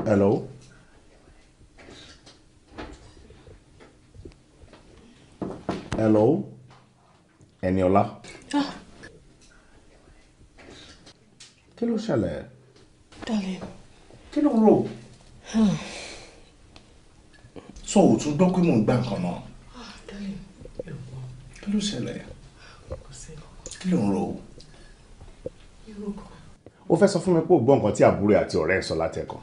Hello? Hello? Eniola? Kí ló ṣẹlẹ̀? Darling. Kí ló ń rò? So, o tún gbọ́ pé mò ń gbà nǹkan náà. Darling. Kí ló ṣẹlẹ̀? Kí ló ń rò? O fẹ́ sọ fún mi pé o gbọ́ nǹkan tí àbúrò àti ọ̀rẹ́ ẹ̀ sọ látẹ̀kọ̀.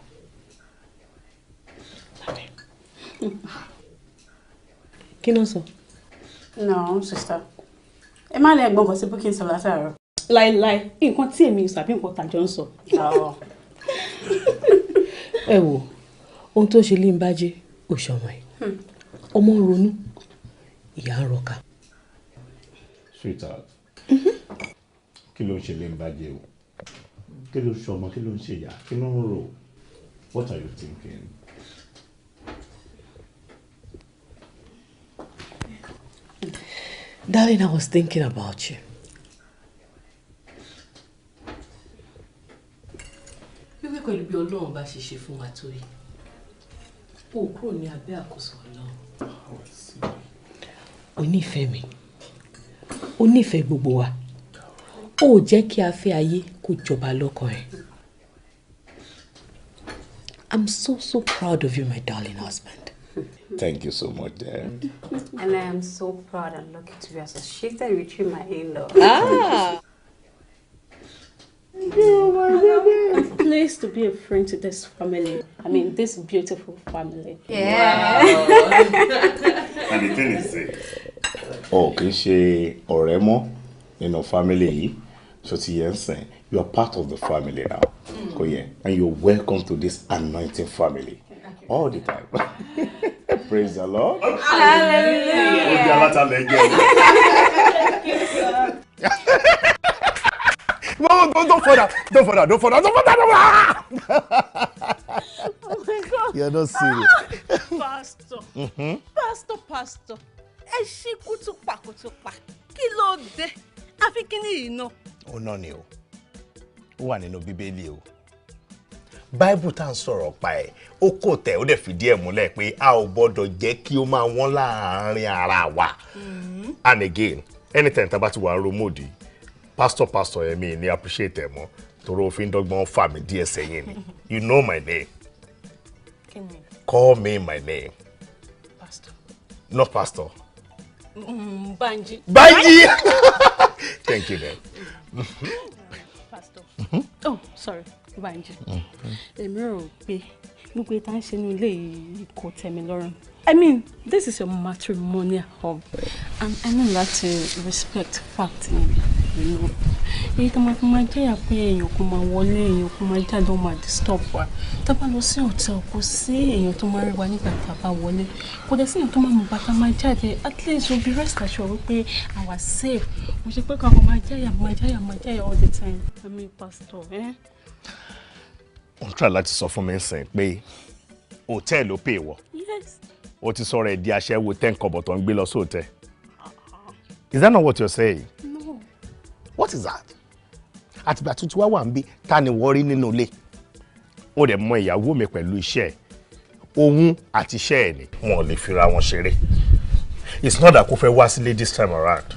Kí ló sọ? No, sister. Ẹ má lè gbọ́ nǹkan tí Booking sọ látàárọ̀. Láíláí, nǹkan tí èmi sàbí nǹkan tàjọ ń sọ. Ẹ wò, ohun tó ṣe lé ń bájé, ò ṣọmọ ẹ̀. Ọmọ ń ronú, ìyá ń rọ̀ka. Sweetheart. Kí ló ń ṣe lé ń bájé o? Kí ló ń ṣọmọ? Kí ló ń ṣe ìyá? Kí ló ń rò? What are you thinking? Darling, I was thinking about you. Wíwé pẹ̀lú bí Ọlọ́run bá ṣe ṣe fún wa tó yìí. O kúrò ní abẹ́ àkóso Ọlọ́run. O nífẹ̀ẹ́ mi. O nífẹ̀ẹ́ gbogbo wa. O jẹ́ kí a fẹ́ ayé kó jọba lọ́kàn ẹ̀. I'm so proud of you, my darling husband. Thank you so much, Dad. And I am so proud and lucky to be associated with you, my in-law. I'm pleased to be a friend to this family. I mean, this beautiful family. Yeah. And the thing is, kì í ṣe ọ̀rẹ́ mọ́ nínú family yìí. So you are part of the family now. And you're welcome to this anointing family. All the time. Praise the Lord. Hallelujah. Don't fall down. Oh my God. You're not serious. Pastor. Pastor. Ẹ ṣí kútùpà. Kí ló dé? Àfi kíni yìí náà. Ó náà ni o. Ó wà nínú Bíbélì o. Bible tá ń sọ̀rọ̀ pa ẹ̀, ó kò tẹ̀ ó dẹ̀ fìdí ẹ̀ múlẹ̀ pé a ò gbọ́dọ̀ jẹ́ kí ó máa wọ́n láàárín ara wa. And again, anytime tá bá ti wà ń ro mòdì, pastor yẹn mi appreciate ẹ̀ mọ́ torí òfin dọ́gbọ́n fà mí díẹ̀ sẹ́yìn ni. You know my name. Call me my name. Pastor. Not pastor. Banji. Thank you, then. Pastor. Oh, sorry. Banji. Èmi rò pé gbogbo ìtàn ṣe ní ilé yìí kò tẹ́ mi lọ́rùn. I mean, this is a matrimonial home, and I know that to respect fact, you know. Èyí tó máa jẹ́ pé èèyàn kò máa wọlé, èèyàn kò máa jáde, ó máa disturb wa. Tá bá lọ sí hotel, kò sí èèyàn tó máa rí wa nígbà tá bá wọlé. Kò dẹ̀ sí èèyàn tó máa mú bàtà máa jáde. At least we'll be rest assured wípé our safe. Mo ṣe pé kankan máa jáyà all the time. I mean, pastor, Wọ́n try láti sọ fún mi sìn pé hotel ló pè wọ́. Yes. O ti sọ̀rọ̀ ẹ̀ di aṣẹ́wó 10 kọ́bọ̀ tó ń gbé lọ sí hotel. Is that not what you're saying? No. What is that? Àtìgbà tuntun wá wà ń bí ta ni wọ́n rí nínú ilé. Ó dẹ̀ mọ ìyàwó mi pẹ̀lú iṣẹ́ ẹ̀. Òun àti iṣẹ́ ẹ̀ ni wọn ò lè fira wọn ṣeré. It's not that kò fẹ́ wá sílé this time around.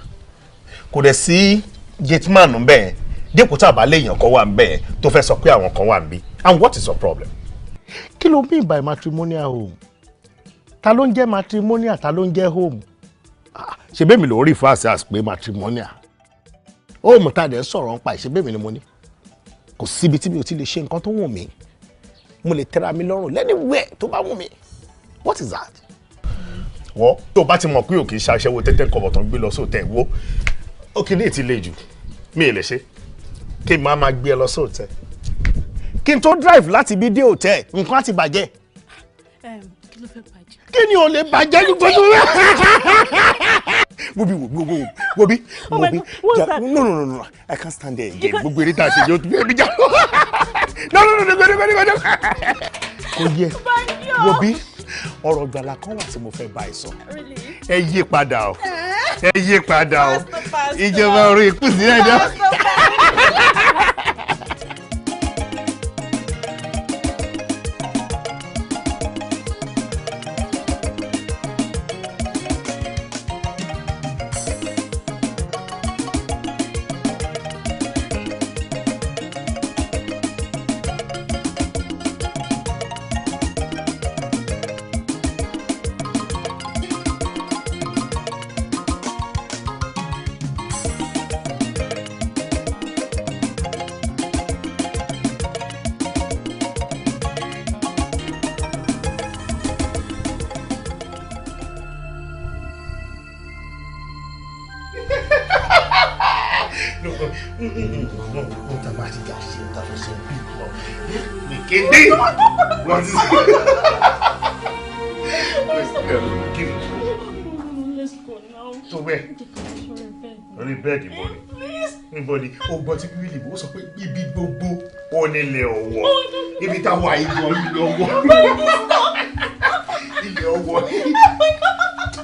Kò dẹ̀ sí gateman ń bẹ́ẹ̀. Dípò tá a bá léèyàn kan wà ń bẹ́ẹ̀ tó fẹ́ sọ pé àwọn kan wà ń bí. And what is your problem? Kí ló mean by matrimonial home? Ta ló ń jẹ́ matrimonial, ta ló ń jẹ́ home? Ṣé bẹ́ẹ̀ mi ló rí fáṣí as pé matrimonial? Home tá dẹ̀ ń sọ̀rọ̀ ń pa ìṣe bẹ́ẹ̀ mi ni mo ní. Kò síbi tí mi ò ti lè ṣe nǹkan tó wù mí. Mo lè tẹ́ra mi lọ́rùn anywhere tó bá wù mí. What is that? Wọ́n tó bá ti mọ̀ pé òkè ṣàṣẹ́wó tẹ́tẹ́ kọ̀bọ̀ tó ń gbé lọ sóòtẹ́ wo. Òkè ní ìtìlẹ̀ jù. Mi ì lè ṣe. Kí n máa gbé ẹ lọ sóòtẹ́. Kí n tó drive láti bí dé hotel, nǹkan á ti bàjẹ́. Kí ló fẹ́ bàjẹ́? Kí ni ò lè bàjẹ́ ní gbogbo rẹ̀? Wobi. Oh my God, what's that? No. I can't stand there again. Gbogbo eré tá a ṣe yóò tún bí jà. No. Kò yẹ. Wobi, ọ̀rọ̀ gbàlà kan wà tí mo fẹ́ bá ẹ sọ. Ẹ yí padà o. Ìjọba orí ìkùsí ẹ̀jọ́. Wọ́n ta bá ti jà ṣe ta fẹ́ ṣe bí lọ. Mi kéde. Wọ́n ti sọ. Let's go now. So where? Orí bẹ́ẹ̀dì bọ́ ni. Níbo ni? O gbọ́ tí bíbélì bó sọ pé ibi gbogbo ó nílẹ̀ ọ̀wọ̀. Ibi táwa ìjọ ilé ọwọ́. Ilé ọwọ́.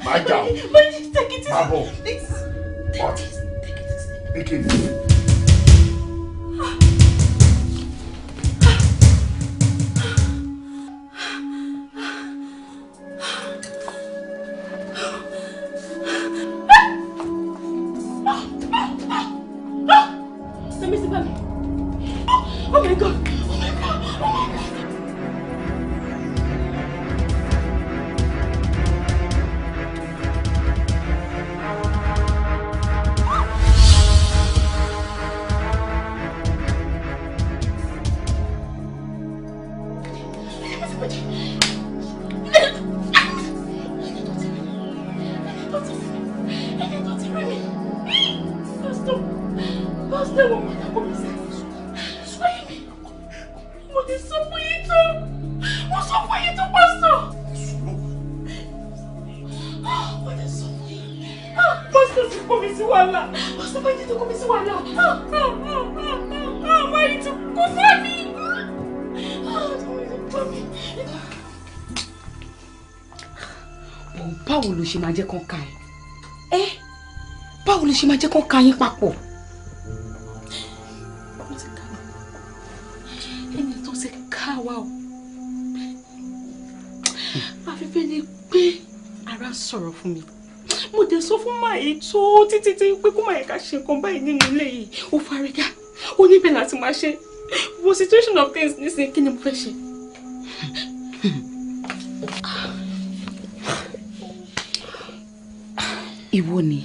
Má jà o. Má bọ̀. Bọ́ọ̀tì. Take it. Oh my God. Báwo ló ṣe máa jẹ́ kán ká ẹ? Báwo ló ṣe máa jẹ́ kán ká yín papọ̀? Ẹni tó ṣe ká wa o. Afẹ́fẹ́ ni pé ara sọ̀rọ̀ fún mi. Mo dẹ̀ sọ fún Máyì tó títí pé kó Máyì ká ṣe nǹkan báyìí nínú ilé yìí. Ó fárígá. Ó níbẹ̀ láti máa ṣe. Wo situation of things nísìnyí kí ni mo fẹ́ ṣe? Ìwọ ni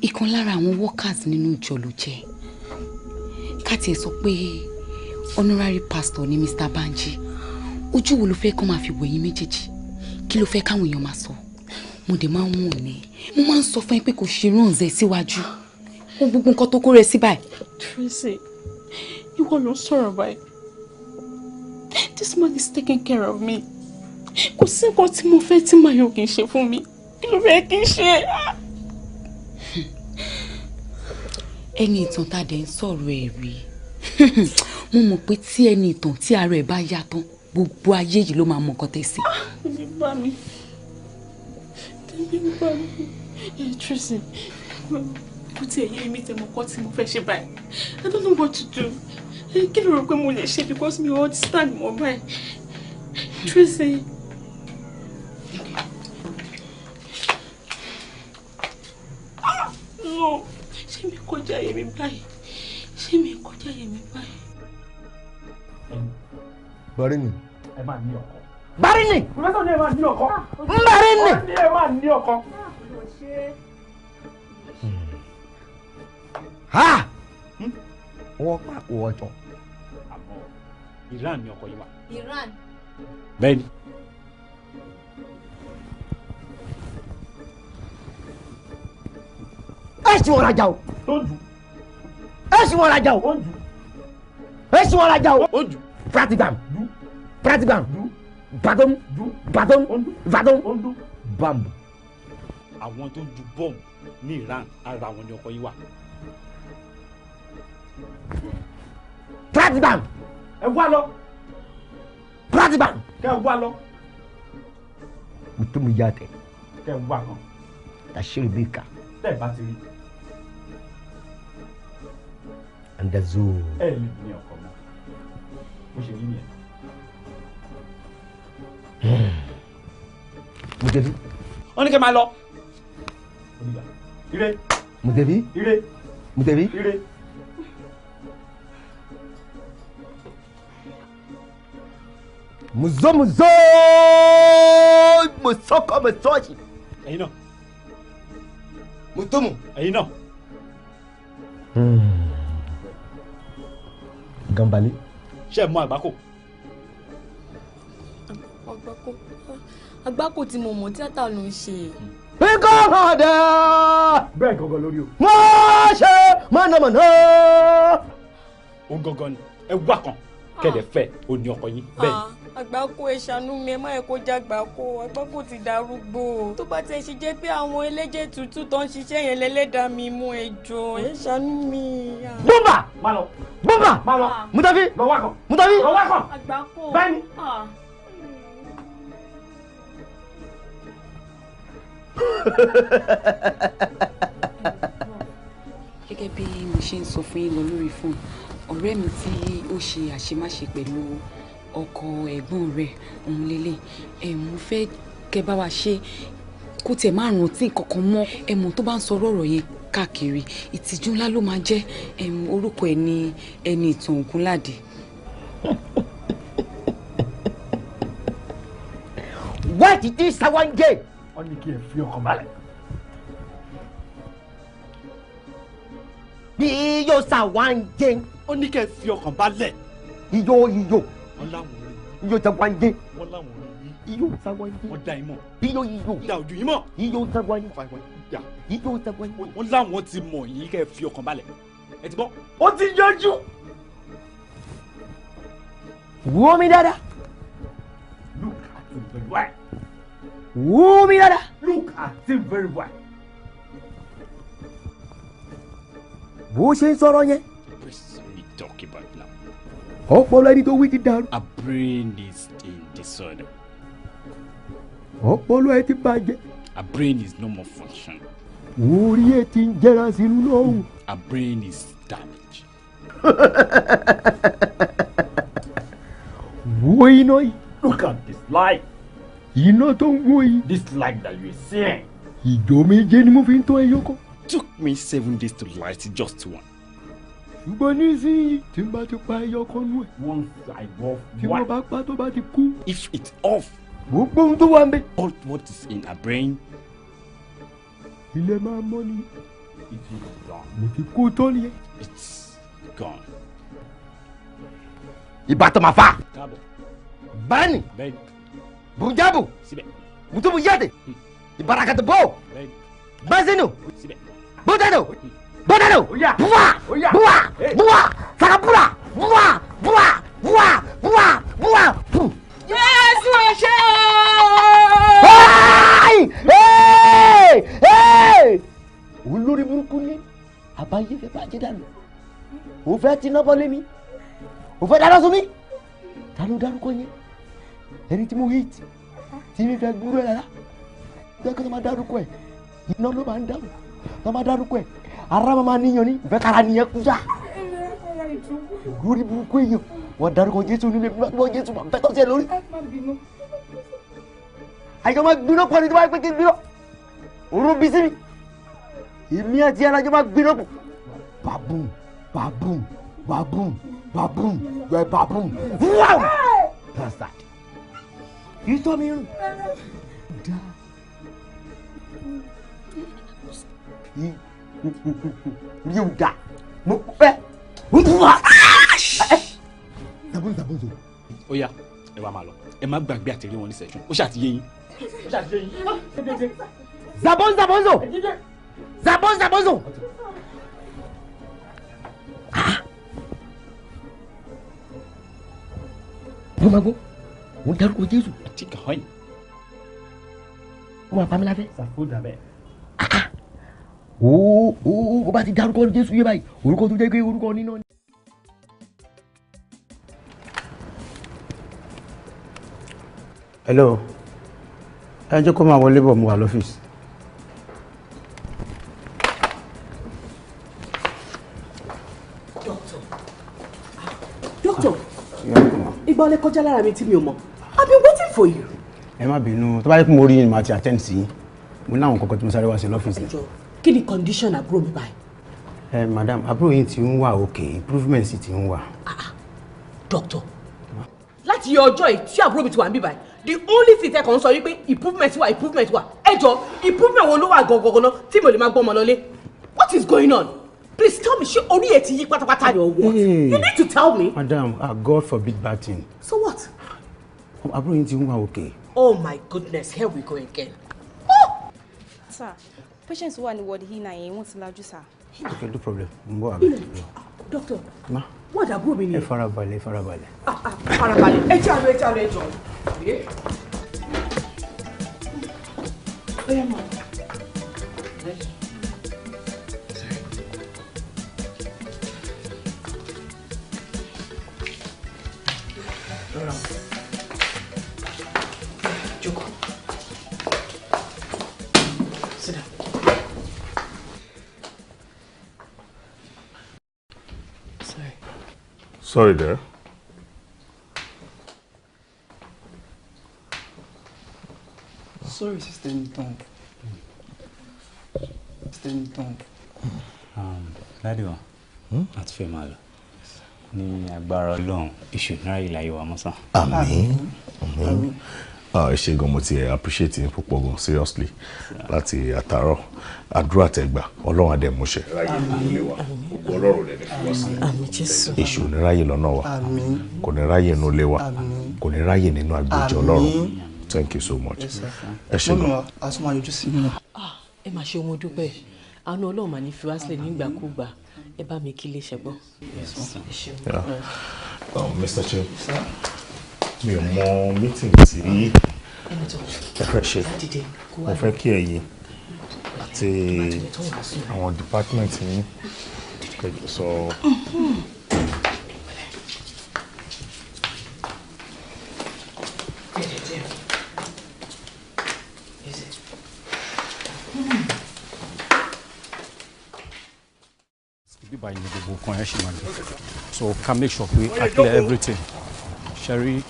ìkan lára àwọn workers nínú ìjọ ló jẹ́. Ká tiẹ̀ sọ pé honorary pastor ni Mr. Banji. Ojú wo ló fẹ́ kó máa fi wẹ̀yìn méjèèjì? Kí ló fẹ́ káwọn èèyàn máa sọ? Mo dẹ̀ máa ń wọ̀n ni. Mo máa ń sọ fún ẹ pé kò ṣe ránṣẹ́ síwájú. Ó gbogbo nǹkan tó kó rẹ sí báyìí. Tracy, ìwọ ló sọ̀rọ̀ báyìí. This man is taking care of me. Kò sí nǹkan tí mo fẹ́ tí Máyì ò kì í ṣe fún mi. Kí ló fẹ́ kí n ṣe? Ẹni ìtàn tá a dẹ̀ ń sọ̀rọ̀ ẹ̀ rí. Mo mọ̀ pé tí ẹni ìtàn tí ara ẹ̀ bá yá tán, gbogbo ayé yìí ló máa mọ nǹkan tẹ̀ sí. Tẹ̀mí bá mi. Tracy, kò tí ẹ̀ yé mi tẹ̀ mọ́ kọ́ tí mo fẹ́ ṣe báyìí. I don't know what to do. Kí ló rò pé mo lè ṣe because mi ò understand mọ́ báyìí. Tracy. No, ṣé mi kọjá yé mi báyìí? Ṣé mi kọjá yé mi báyìí? Barini. Ẹ máa ní ọkọ. Barini. Professor ní ẹ máa ní ọkọ. Barini. Ó ní ẹ máa ní ọkọ. Ha! Wọ́n pa wọ́n jọ. Àmọ́ Iran ni ọkọ yìí wà. Iran. Bẹ́ẹ̀ni. Ẹ sì wọ́n rajà o. Tó jù. Ẹ sì wọ́n rajà o. Ó jù. Ẹ sì wọ́n rajà o. Ó jù. Pratigam. Jù. Pratigam. Jù. Badom. Jù. Badom. Ondo. Badom. Ondo. Bambu. Àwọn tó ju bọ́ọ̀mù ní Iran ara wọn ni ọkọ yìí wà. Pratigam. Ẹ wá lọ. Pratigam. Kẹ́ ẹ wá lọ. Mutumu yate. Kẹ́ ẹ wá kan. Tashiri bika. Tẹ́ ẹ bá ti rí. Andazo. Ẹ lè ní ọkọ mọ́. Bó ṣe rí nìyẹn. Mutebi. Ó ní kẹ́ máa lọ. Ire. Mutebi. Ire. Mutebi. Ire. Muzo muzo. Musoko musoji. Ẹ̀yin náà. Mutumu. Ẹ̀yin náà. Gambali. Ṣé ẹ mọ àgbákò? Àgbákò tí mo mọ̀ tíátà ló ń ṣe. Bíkọ́ kan dé. Bẹ́ẹ̀ gangan lórí o. Mo ṣe mọ̀nàmọ́ná. Ó gangan ni ẹ wá kan kẹ̀dẹ̀ fẹ́ o ní ọkọ yín bẹ́ẹ̀ ni. Àgbákò ẹ ṣàánú mi ẹ má yẹ kó jágbákò àgbákò ti darúgbó tó bá tẹ ṣe jẹ́ pé àwọn ẹlẹ́jẹ̀ tútù tó ń ṣiṣẹ́ yẹn lẹ́lẹ́dàá mi mú ẹjọ́ ẹ ṣàánú mi. Bùmbà Má lọ. Bùmbà Má lọ. Mutafi Lọ wá kan. Mutafi. Lọ wá kan. Àgbákò. Bẹ́ẹ̀ ni. Gẹ́gẹ́ bí mo ṣe ń sọ fún yín lọ lórí fóònù ọ̀rẹ́ mi tí ó ṣe àṣemáṣe pẹ̀lú ọkọ ẹ̀gbọ́n rẹ̀ òun lélẹ̀ mo fẹ́ kẹ́ bá wa ṣe kó tiẹ̀ má rántí kankan mọ́ ẹ̀mọ́ tó bá ń sọ̀rọ̀ ọ̀rọ̀ yẹn káàkiri ìtìjú ńlá ló máa jẹ́ orúkọ ẹ̀ ní ẹni ìtàn Ògúnládé. Wá ti di Sawanje. Wọ́n ní kí ẹ fi ọkàn balẹ̀. Bí yóò Sawanje. Ó ní kí ẹ fi ọkàn balẹ̀. Iyo. Wọ́n láwọn orí. Iyo Sawanje. Wọ́n láwọn orí yín. Iyo Sawanje. Wọ́n dá imọ̀. Iyo. Dá ojú yín mọ̀. Iyo Sawanje. Yà. Iyo Sawanje. Wọ́n láwọn ti mọ̀ yín kí ẹ fi ọkàn balẹ̀. Ẹ ti gbọ́. Ó ti yọjú. Wo mi dada. Look at him very well. Wo mi dada. Look at him very well. Bó ṣe ń sọ̀rọ̀ yẹn. What are you talking about now? Ọpọlọ ẹni tó wí ti dàrú. Our brain is in disorder. Ọpọlọ ẹ ti bàjẹ́. Our brain is no more functioning. Orí ẹ ti ń jẹra sínú lọ́hùn. Our brain is damaged. Wo iná yìí. Look at this light. Iná tó ń wo yìí. This light that you are seeing. Ìjọ méje ni mo fi ń tọ́ ẹyọ kan. Took me 7 days to light just one. Ṣùgbọ́n nísìnyí tí n bá ti pa ẹyọ kan nú ẹ̀. Once I off Tí mo bá pa tó bá ti kú. if it's off, Gbogbo ohun tó wà ń bẹ̀. all what is in our brain, Ilé máa mọ́ ni. it is gone. Mo ti kú tán nìyẹn. It's gone. Ìbátan máa fa. Káàbọ̀. Bani. Bẹ́ẹ̀ni. Bujabu. Síbẹ̀. Mutubu yade. Ibarakata bo. Bẹ́ẹ̀ni. Bazinu. Síbẹ̀. Botano. Botano. Oya. Bua. Oya. Bua. Bua. Sakapura. Bua. Bua. Bua. Bua. Bua. Jésù ṣe Hey! Hey! Hey! Olórí burúkú ni àbáyé fẹ́ bàjẹ́ dànù. Ó fẹ́ ti náà bọ́lé mi. Ó fẹ́ dáná sun mi. Ta ló dárúkọ yẹn? Ẹni tí mo hit. Tí mi fẹ́ gbúrò ẹ̀ rárá. Bẹ́ẹ̀ kí ló máa dárúkọ ẹ̀? Iná ló máa ń dáhùn. Ló máa dárúkọ ẹ̀. Ara máa níyan ní. Ìfẹ́ kára nìyẹn kú já. Olórí burúkú èèyàn. Wọ́n dárúkọ Jésù nílé gbọ́ Jésù máa bẹ́ tọ́sí ẹ lórí. Àjọ máa gbiná pọ̀ ní tí wọ́n á pé kí n gbiná. Òru bí sí mi. Èmi àti alájọ máa gbiná pọ̀. Babum, babum, babum, babum, babum. Wow! That's that. Ìtọ́ mi rùn. Mi ò dà. Mo fẹ́. Zabonzo. Ó yá, ẹ wá máa lọ. Ẹ má gbàgbé àti rí wọn ní session. Ó ṣàti yé yín. Ó ṣàti yé yín. Zabonzo. Zabonzo. Mo máa gbọ́, mo dárúkọ Jésù. Àti kàwé yìí. Wọ́n apá mi láfẹ́. Ṣàfùdà bẹ́ẹ̀. Ó bá ti dárúkọ Jésù yé báyìí, orúkọ tó jẹ́ pé orúkọ nínú ni. Hello. Ẹ jẹ́ kó máa wọlé bọ̀ mo wà lọ́fíìsì. Doctor, ìgbà ọlẹ́ kọjá lára mi tí mi ò mọ̀. I've been waiting for you. Ẹ má bínú, tó bá yẹ kó mo rí yín màá ti attend sí yín. Mo ní àwọn kọ̀ọ̀kan tí mo sáré wá sí lọ́fíìsì. Ẹjọ́, kí ni condition àbúrò mi báyìí? Madam, àbúrò yín ti ń wà okay, improvement sì ti ń wà. Doctor, láti yọ ọjọ́ yìí tí àbúrò mi ti wà níbí báyìí, the only thing tẹ́ kàn ń sọ wípé improvement wà. Ẹjọ́, improvement wo ló wà gangan náà tí mo lè máa gbọ́ ọmọ lọlé? What is going on? Please tell me, ṣé orí ẹ̀ ti yí pátápátá ni or what? You need to tell me. Madam, God forbid bad thing. So what? Àbúrò yín ti ń wà okay. Oh my goodness, here we go again. sir. Patients wà ní ward yìí náà yẹn wọ́n ti lajú sir. Okay, no problem. Mo wà bẹ̀. Doctor. Ma. Wọ́n dàbúrò mi ni. Ẹ farabalẹ̀. Farabalẹ̀. Ẹ jọ̀ọ́. Oya ma. Jókòó. Sit down. Sorry there. Sorry, Sister Nton. Sister Nton. Daddy wa, àti fẹ́ máa lọ. Ní agbára Ọlọ́run, iṣu náírà yìí láyé wa mọ́ sàn. Àmín. Ẹ ṣé gan, mo ti appreciate yín púpọ̀ gan, seriously. Láti àtàárọ̀, àdúrà tẹ́gbà, Ọlọ́run á dẹ̀ múṣẹ. Ọlọ́run lè fi wá sílẹ̀. Àmín Jésù. Èṣù ò ní ráyè lọ́nà wa. Kò ní ráyè nínú ilé wa. Kò ní ráyè nínú agbèjì Ọlọ́run. Thank you so much. Ẹ ṣé gan. Asoma yọjú sí mi náà. Ẹ máa ṣe ohun dúpẹ́. Àánú Ọlọ́run mà ní fi wá sílẹ̀ nígbàkúgbà. Ẹ bá mi kí lè ṣẹgbọ́n. Mr. Chief, mi ò mọ meeting tí ẹ fẹ́ ṣe. Mo fẹ́ kí ẹ̀yin àti àwọn department yín kẹjọ sọ. Bíbá yìí ni gbogbo nǹkan ẹ̀ ṣì máa ń lọ. So can make sure pé I clear everything. Sherry,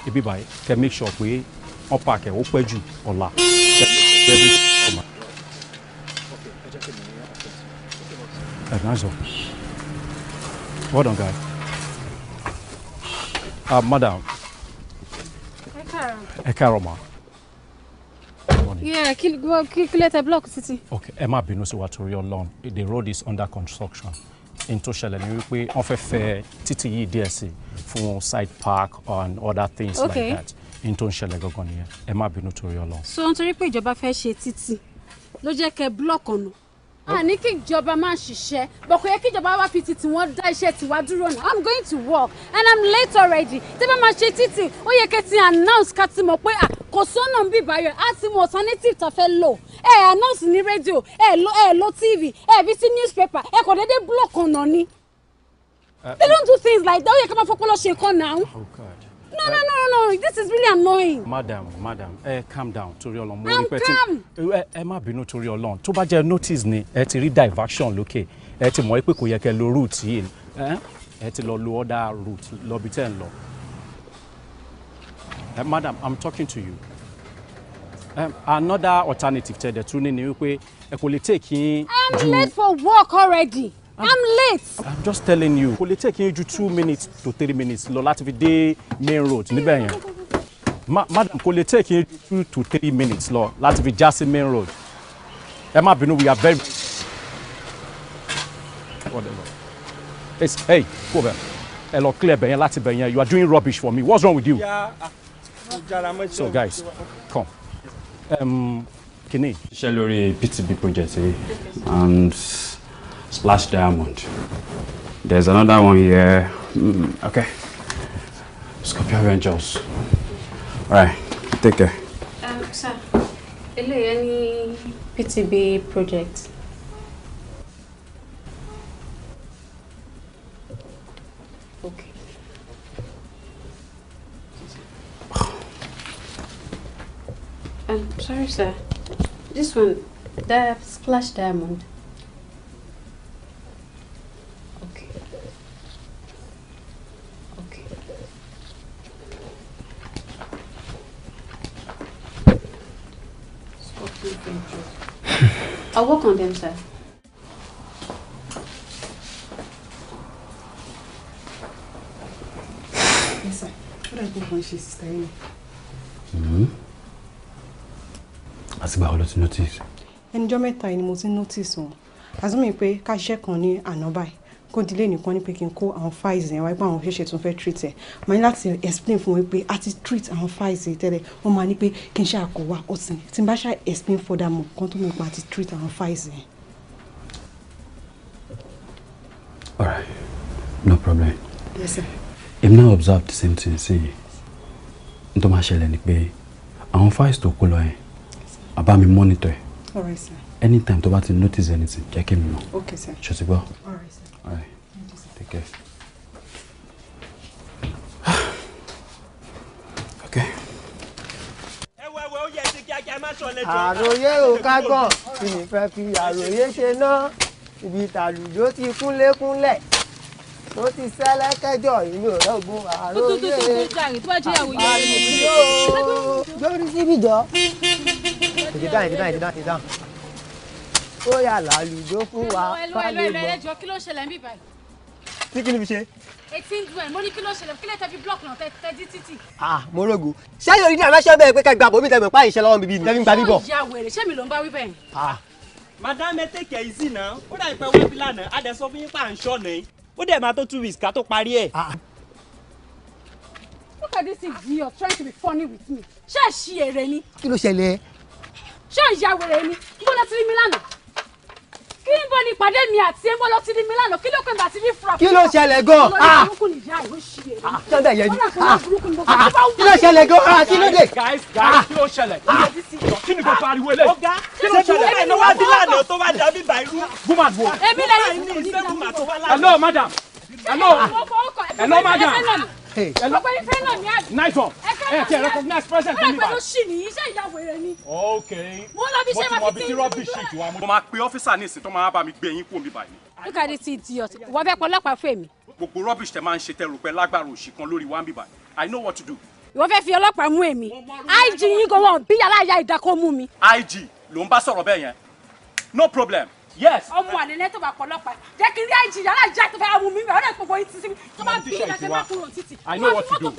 bíbá yìí can make sure pé wọ́n park ẹ̀ ó pẹ́ jù ọ̀la. Nice one. Well done, guy. Madam. Ẹ káàárọ̀ ma. Yeah, let a block city. Okay, ẹ má bínú sí wa torí Ọlọ́run. The road is under construction. In tó ṣẹlẹ̀ ni wípé wọ́n fẹ́ fẹ́ títì yìí díẹ̀ sí fún side park and other things like that. In tó ń ṣẹlẹ̀ gangan nìyẹn. Ẹ má bínú torí Ọlọ́run. So nítorí pé ìjọba fẹ́ ṣe títì ló jẹ́ kẹ́ block ọ̀nà. Ní kí ìjọba máa ṣiṣẹ́ but kò yẹ kí ìjọba wá fi títì wọn dá iṣẹ́ tiwa dúró náà. I'm going to work and I'm late already. Tí bá máa ṣe títì ó yẹ kẹ́ ti announce ká ti mọ̀ pé kò sọ́nà ń bí báyọ̀ á ti mọ alternative tá fẹ́ lò. Announce ní rédíò lo TV bí sí newspaper kò dédé block ọ̀nà ni. They don't do things like that. Ó yẹ ká máa fọpọlọ ṣe nǹkan now. No. This is really annoying. Madam, calm down torí Ọlọ́run. I'm calm. Ẹ má bínú torí Ọlọ́run. Tó bá jẹ́ notice ni ẹ ti rí diversion lókè. Ẹ ti mọ̀ pé kò yẹ kẹ́ lo route yìí. Ẹ ti lọ lo other route lọ bí tẹ́ ń lọ. Madam, I'm talking to you. Another alternative tẹ́ dẹ̀ tún ní ni wípé ẹ kò lè take yín I'm late for work already. I'm late. I'm just telling you. Kò lè take yín ju 2 minutes to 3 minutes lọ láti fi dé main road níbẹ̀ yẹn. Madam, kò lè take yín ju 2 to 3 minutes lọ láti fi já sí main road. Ẹ má bínú, we are very. Hey, go over. Ẹ lọ clear bẹ̀yẹn láti bẹ̀yẹn. You are doing rubbish for me. What's wrong with you? So guys, come. Kini. Iṣẹ́ lórí PTB project and Splash Diamond. There's another one here. Okay. Scorpio Ventures. All right. Take care. Sir, any PTB project? Okay. Sorry, sir. This one, the Splash Diamond. Okay. I'll work on them, sir. Yes, sir. What are you going to say, sister? Àtìgbà wo ló ti notice? Ẹnijọ́ mẹ́ta ni mo ti notice wọn. Àzúmi pé ká ṣiṣẹ́ kan ní àná báyìí kó delay nìkan ní pé kí n kó àwọn files yẹn wáyé pé àwọn ṣẹ̀ṣẹ̀ tún fẹ́ treat ẹ̀ máa ní láti explain fún wọn pé a ti treat àwọn files yìí tẹ́lẹ̀ wọ́n máa ní pé kí n ṣe àkọ́wà ọ̀sìn tí n bá ṣe explain further mọ̀ kan tó mọ̀ pé a ti treat àwọn files yẹn. All right, no problem. Yes sir. I'm now observe the same thing sí n tó máa ṣẹlẹ̀ ni pé àwọn files tó kó lọ yẹn àbá mi monitor ẹ̀. All right sir. Anytime tó bá ti notice anything jẹ́ kí mi mọ̀. Okay sir. Ṣé o ti gbọ́? All right sir. All right. Take care. Okay. Àròyé ò kágbọ̀n kí ni fẹ́ fi àròyé ṣe ná ibi tàlùjó ti kúnlékúnlẹ̀ tó ti ṣẹlẹ̀ kẹjọ ìlú òrògùn àròyé lórí síbi jọ. ìdídá ó yà lálùjó fún wa ká lè mọ̀. ẹjọ́ kí ló ṣẹlẹ̀ ń bí báyìí. tí kí ni fi ṣe. 18 mo ní kí ló ṣẹlẹ̀ kí lè tẹ́ fi blọọkì náà tẹ́ dí títì. Mo rògùn ṣé yóò rí ní àmẹ́ṣẹ́ bẹ́ẹ̀ pé kẹgbà bòmí tẹ̀mọ̀ páyì iṣẹ́ lọ́wọ́ bíbí ni tẹ́fí ń gba bíbọ̀. ṣé ìyá wèrè ṣé mi ló ń bá wí bẹ́ẹ̀. madam ẹ take it easy now ó dà pé wọ́n fi lánàá a dẹ̀ sọ fún yín pa à ń ṣọ́ ni ó dẹ̀ máa tó 2 weeks ká tó parí ẹ̀. Look at this idiot trying to be funny with me. Ṣé ẹ ṣí èrè ni? Kí ló ṣẹlẹ̀? Ṣé ìyá wèrè ni? Níbo lọ ti rí mi lánàá? Kí n bọ́ ni ìpàdé mi àti ẹ̀ ń bọ́ lọ ti rí mi lánàá? Kí ló pè bá ti rí fura? Kí ló ṣẹlẹ̀ gan? Ṣé yẹn ni? Kí ló ṣẹlẹ̀ gan? Kí ló dé? Guys, kí ló ṣẹlẹ̀? Kí ni kò pariwo eléyìí? Ọ̀gá, kí ló ṣẹlẹ̀? Ẹni wá bí lánàá tó wá dàbí bàírú. Woman wo? Èmi lẹ́yìn ní ìṣẹ́gun màtó wá lánàá. Hello, madam. Hello. Hello, madam. Hello. Nice one. Can recognize present in me. Mo ṣì ní iṣẹ́ ìyá wèrè ni. Okay. Mo lọ bí iṣẹ́ máa fi tí rubbish shit wa. Mo máa pe ọ́físà ní ìsìn tó máa bá mi gbé yín kúrò mi báyìí. Look at this idiot. Wọ́n fẹ́ pọlọ́pàá fún èmi. Gbogbo rubbish tẹ máa ń ṣe tẹ rò pé lágbára òṣì kan lórí wa ń bì báyìí. I know what to do. Ìwọ fẹ́ fi ọlọ́pàá mú èmi. IG yín gan wọn bí yàrá ìyá ìdákọ́ mú mi. IG ló ń bá sọ̀rọ̀ bẹ́ẹ̀ yẹn. No problem. Yes. Ọmọ àlelẹ́ tó bá pọlọ́pàá. Jẹ́ kí n rí IG yàrá ìjà tó fẹ́ mú mi. Ọ̀rẹ́ gbogbo yín ti sí mi. Tó bá bí ìlàkẹ́ má kúrò títì. I know what to do.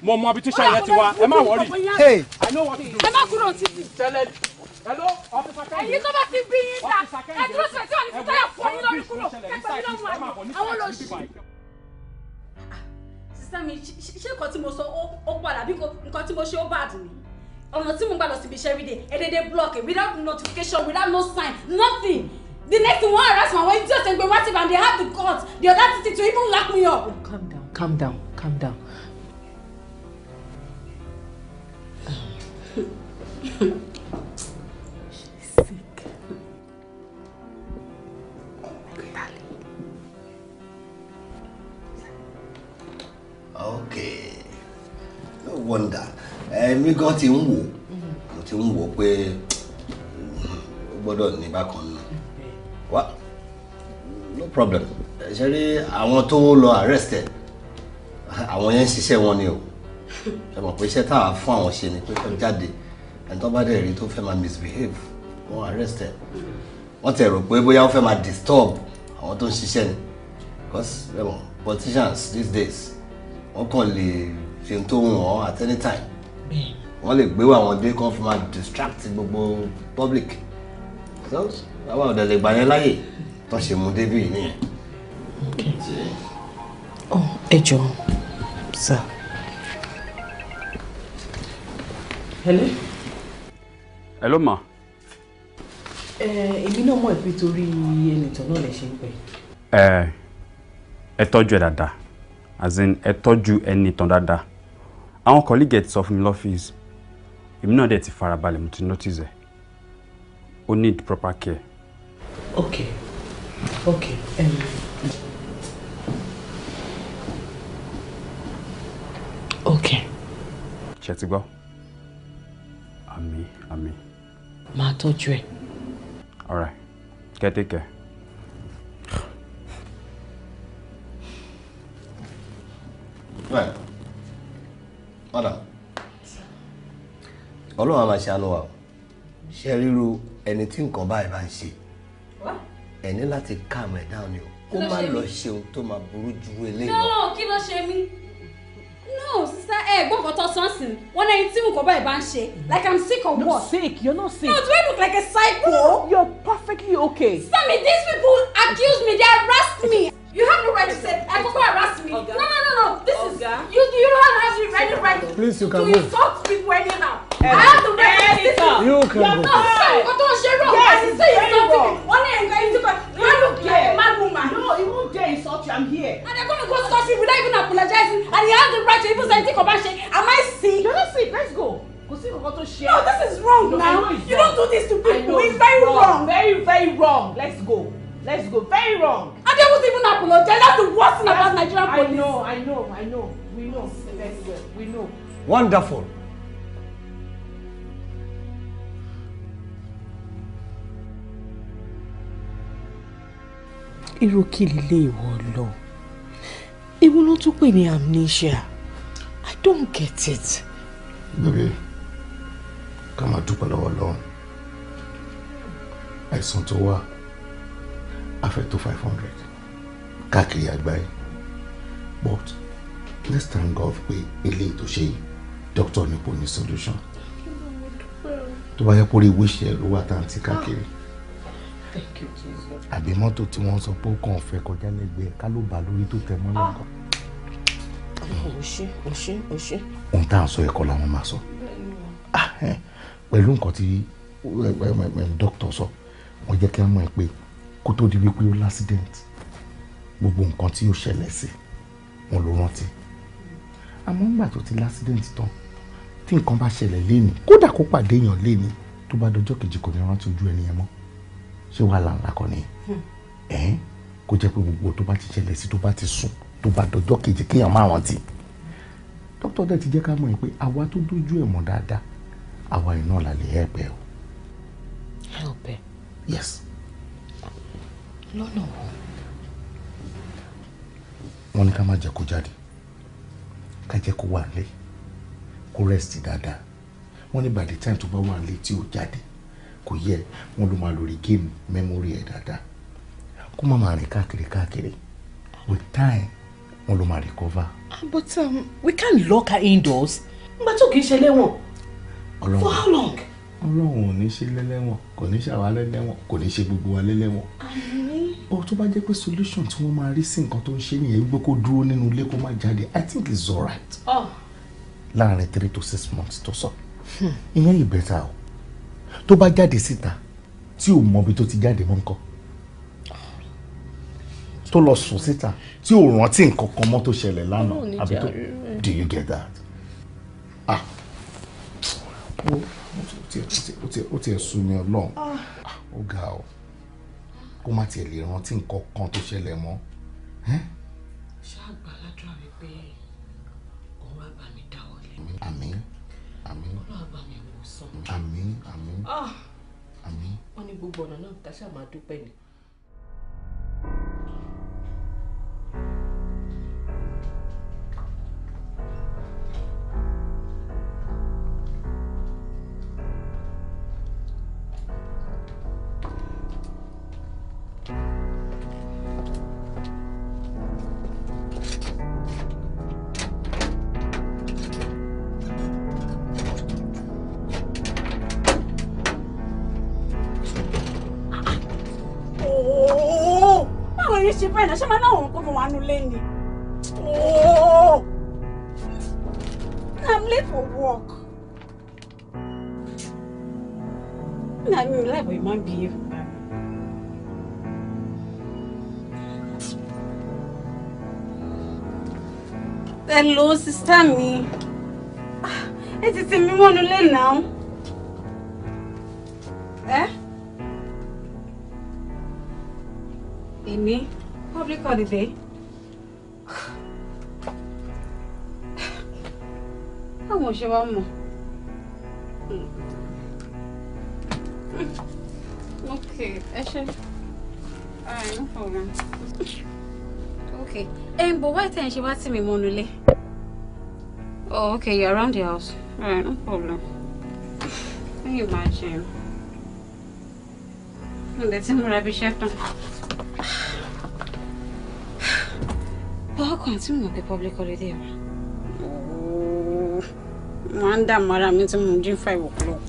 Mo mọ ibi tí ṣe yẹn ti wá. Ẹ má worry. Hey. I know what to do. Ẹ má kúrò títì. Hello, officer Kẹ́hìndé. Ẹ̀yin tó bá ti bí yín dá. Ẹ dúró sí ẹ̀ tí wọ́n ní fi táyà fọ́ yín lórí kúrò. Kẹ́pẹ́ mi lọ́mú àná. Àwọn olóṣì. Sísá mi, ṣé nǹkan tí mo sọ ó padà bí nǹkan tí mo ṣe ó bad ni? Ọ̀nà tí mo gbà lọ síbi iṣẹ́ every day, ẹ̀dẹ̀dẹ̀ block it without notification, without no sign, nothing. The next thing, one harassment, when you just think we're watching and they have the guts, the audacity to even lock me up. Calm down, calm down, calm down. She's sick. Okay. No wonder. Mi gan ti ń wò. Mo ti ń wò pé ó gbọ́dọ̀ ní bákan náà. Wá. No problem. Ṣé rí àwọn tó lọ arrest ẹ̀? Àwọn yẹn ń ṣiṣẹ́ wọn ni o. Ṣé mọ̀ pé iṣẹ́ tá a fún àwọn ṣe ni pé kó jáde. Ẹni tó bá dẹ̀ rí tó fẹ́ máa misbehave, wọ́n arrest ẹ̀. Wọ́n ti rò pé bóyá ó fẹ́ máa disturb àwọn tó ń ṣiṣẹ́ ni. Because politicians these days wọ́n kàn lè fi ohun tó wù wọ́n at any time. Wọ́n lè gbé àwọn dé kán fi máa distract gbogbo public. So àwọn ọ̀dẹ̀ lè gbà yẹn láyè tó ṣe mú débì nìyẹn. Ẹ jọ̀ọ́ sir. Hello. Hello ma. Èmi náà mọ̀ pé torí ẹnìtàn náà lè ṣe ń pẹ́. Ẹ tọ́jú ẹ dáadáa. As in ẹ tọ́jú ẹnìtàn dáadáa. Àwọn colleague ti sọ fún mi lọ́fíìsì. Èmi náà dẹ̀ ti farabalẹ̀ mo ti notice ẹ̀. Ó need proper care. Okay. Okay. Okay. Ṣé ti gbọ́? Àmín. Máa tọ́jú ẹ. All right. Take care. Right. Madam. Ọlọ́run á máa ṣàánú wa. Ṣé ríru ẹni tí nǹkan báyìí bá ń ṣe? Ẹ ní láti calm ẹ̀ down ni o. Kó má lọ ṣe ohun tó máa burú ju eléyìí lọ. No, kí ló ṣe mí? No, sister, gbọ́ nǹkan tó sọ́nsìn. Wọ́n ní ẹni tí nǹkan báyìí bá ń ṣe. Like I'm sick or what? Sick, you're not sick. No, do I look like a psycho? You're perfectly okay. Sammy, these people are accuse me, they harassed me. You have no right to say, I go harass me. No. This is, you don't have any right Please, you can to go. insult people anyhow. I have the right to say You can go. No, sorry, but don't share wrong. Yes, I say very insult wrong. me. One day I'm going to go, you look like a mad woman. No, he won't dare insult you. I'm here. And they're going to go scot free without even apologizing. And you have the right to even say, think about shit. Am I sick? You're not sick. Let's go. No, this is wrong now. You don't do this to people. It's very wrong. Very, very wrong. Let's go. Very wrong. And they won't even apologize. That's the worst thing about Nigerian police. I know. We know. Let's go. We know. Wonderful. Irú kí lélẹ̀ ìwọ lọ? Èwo ló tún pè ní amnesia? I don't get it. Baby, ká máa dúpẹ́ lọ́wọ́ Ọlọ́run. Àìsàn tó wà á fẹ́ tó 500 káàkiri àgbáyé. But let's thank God pé eléyìí tó ṣe yìí doctor ní kò ní solution. Tó bá yẹ kó rí wíṣẹ́ ló wà táǹtì káàkiri. Thank you, Jesus. Àbí mọ́tò tí wọ́n sọ pé ó kàn fẹ́ kọjá lẹ́gbẹ̀ẹ́ ká ló bà lórí tó tẹ mọ́ lọ́kàn. Ó ṣe. Ohun tá à ń sọ ẹ̀kọ́ làwọn máa sọ. Pẹ̀lú nǹkan tí dókítà sọ, wọ́n jẹ́ kí á mọ̀ ẹ́ pé kó tó di wípé ó l'accident, gbogbo nǹkan tí ó ṣẹlẹ̀ sí wọn ló rántí. Àmọ́ nígbà tó ti l'accident tán, tí nǹkan bá ṣẹlẹ̀ léni, kódà kó pàdé èèyàn léni, tó bá dọjọ́ kejì kò ní rántí ojú ẹni yẹn mọ́. Ṣé wàhálà ńlá kan ni? Kó jẹ́ pé gbogbo tó bá ti ṣẹlẹ̀ sí tó bá ti sùn, tó bá dọjọ́ kejì kéèyàn má rántí. Dókítà dẹ̀ ti jẹ́ ká mọ̀ pé àwa tó dójú ẹ̀ mọ̀ dáadáa, àwa yìí náà la lè help ẹ o. Help ẹ? Yes. Lọ́nà wo? Wọ́n ní ká má jẹ́ kó jáde, ká jẹ́ kó wà nílé, kó rest dáadáa. Wọ́n ní by the time tó bá wà nílé tí ó jáde, kò yẹ wọ́n ló máa lórí game memory ẹ̀ dáadáa. Kó má máa rìn káàkiri. With time, wọ́n ló máa recover. But we can't lock her indoors. Nígbà tó kìí ṣe lẹ́wọ̀n. For how long? Ọlọ́run ò ní ṣe lẹ́lẹ́wọ̀n, kò ní ṣe àwa lẹ́lẹ́wọ̀n, kò ní ṣe gbogbo wa lẹ́lẹ́wọ̀n. Bó tó bá jẹ́ pé solution tí wọ́n máa rí sí nǹkan tó ń ṣe nìyẹn wípé kó dúró nínú ilé kó má jáde, I think it's alright. Láàárín 3 to 6 months tó sọ. Ìyẹn yìí bẹ́tà o. Tó bá jáde síta tí ò mọ ibi tó ti jáde mọ́ nǹkan. Tó lọ sùn síta tí ò rántí nǹkan kan mọ́ tó ṣẹlẹ̀ lánàá. Àbí tó do you get that? Ó ti ẹ̀ sún mi Ọlọ́run. Ó ga ọ. Kó má tiẹ̀ lè rántí nǹkan kan tó ṣẹlẹ̀ mọ́. Ṣáà gbàládùn wípé òun á bá mi dáwọ́lé. Àmín. Ọlọ́run á bá mi wò sàn. Àmín. Wọ́n ní gbogbo ọ̀nà náà ká ṣáà máa dúpẹ́ ni. Ṣe bẹ́ẹ̀ náà ṣé máa náà òun kó fún wa nulẹ̀ ni. I'm late for work. I mean, like we might be. Hello, sister mi. Ẹ ti tì mí mọ́nu lé now. Èmi? Public holiday? How ṣe wá mọ̀? Okay, ẹ ṣé. Alright, no problem. Okay. But why tẹ̀ ń ṣe wá tì mí mọ́nu lé? Oh, okay, you're around the house. Alright, no problem. Can you imagine? Let's múra bí chef tán. How come you not be public holiday? Oh, Manda Mara means I'm 5 o'clock.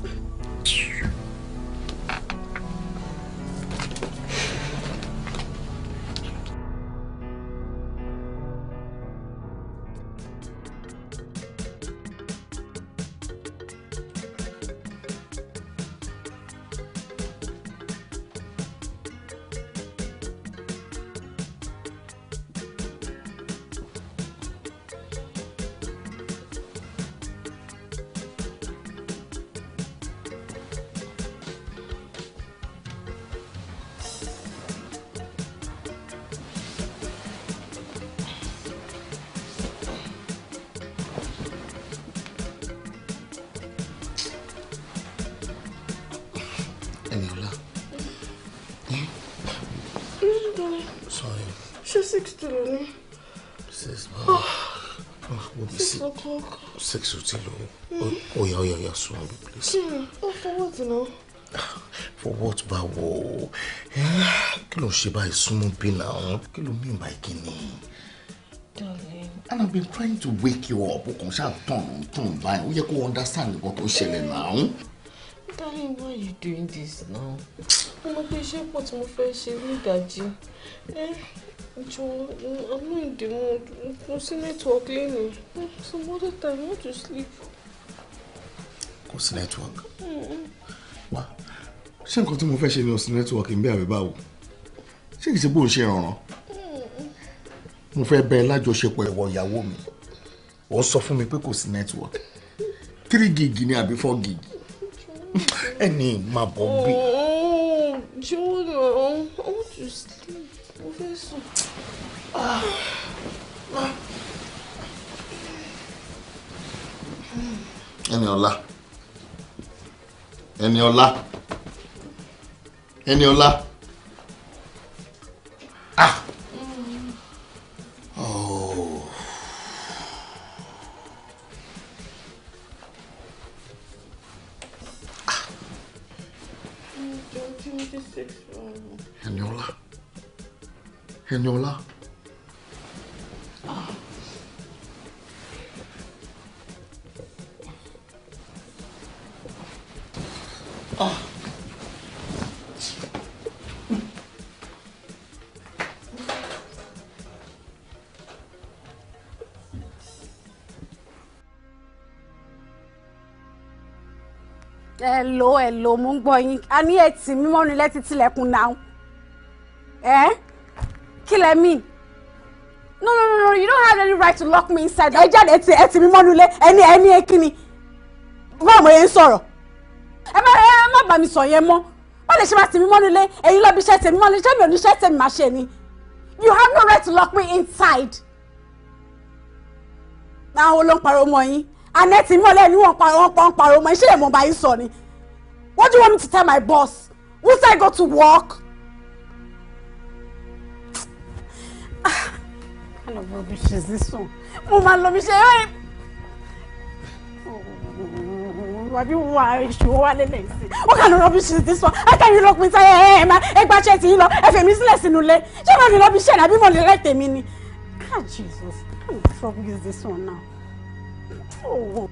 Ṣé 6 to lóní? 6 o'clock. 6 ò tí lò. Oya, sùn bí please. For what now? For what báwo? Kí ló ń ṣe báyìí súnmọ́ bí náà? Kí ló mean by kíni? Darling. And I've been trying to wake you up. O kàn ṣáà turn báyìí. Ó yẹ kó understand nǹkan tó ṣẹlẹ̀ náà. Darling, why are you doing this now? Mo pe iṣẹ́ pọ̀ tí mo fẹ́ ṣe ní ìdájí. I'm not in the mood. Mo sí network lẹ́nu. Some other time, I want to sleep. Kò sí network. Wá. Ṣé nǹkan tí mo fẹ́ ṣe ni ò sí network ń bí àbí báwo? Ṣé kìí ṣe bó ń ṣe ìrànràn? Mo fẹ́ bẹ lájọṣepọ̀ ìwọ ìyàwó mi. Ó sọ fún mi pé kò sí network. 3 gig ni àbí 4 gig. Ẹni máa bọ̀ bí. Joe, I want to sleep. Mo fẹ́ sùn. Eniola. Oh. Eniola. Hello, mo ń gbọ́ yín. A ní ẹtì mímọ́ nílẹ̀ ti tilẹ̀kùn náà. Kí lẹ mean? No, you don't have any right to lock me inside. Ẹ jáde ẹtì mímọ́ nílẹ̀ ẹni kíni. Báwo mo yẹn ń sọ̀rọ̀? Ẹ má bá mi sọ yẹn mọ́. Wọ́n lè ṣe máa tì mímọ́ nílẹ̀ ẹ̀yin lọ́ọ́ bí iṣẹ́ tèmi mọ́ ní ṣé mi ò ní iṣẹ́ tèmi máa ṣe ni. You have no right to lock me inside. Àwọn wo ló ń pariwo mọ́ yín? Anẹ́tì mọ́lẹ̀ ni wọ́n pariwo mọ́ iṣẹ́ ìmọ̀ bá yín sọ ni. What do you want me to tell my boss? Once I go to work? What kind of rubbish is this one? Mo máa lọ bí ṣe wàbí wà ìṣòwò wà lélẹ̀ sí. What kind of rubbish is this one? How can you lock me inside ẹ gba ṣẹ́ tí yín lọ ẹ fẹ̀mí sílẹ̀ sínú ilé? Ṣé mo ní lọ bí ṣẹ́ ni àbí mo lè rẹ́ tèmi ni? Ah, Jesus, what kind of trouble is this one now? Oh.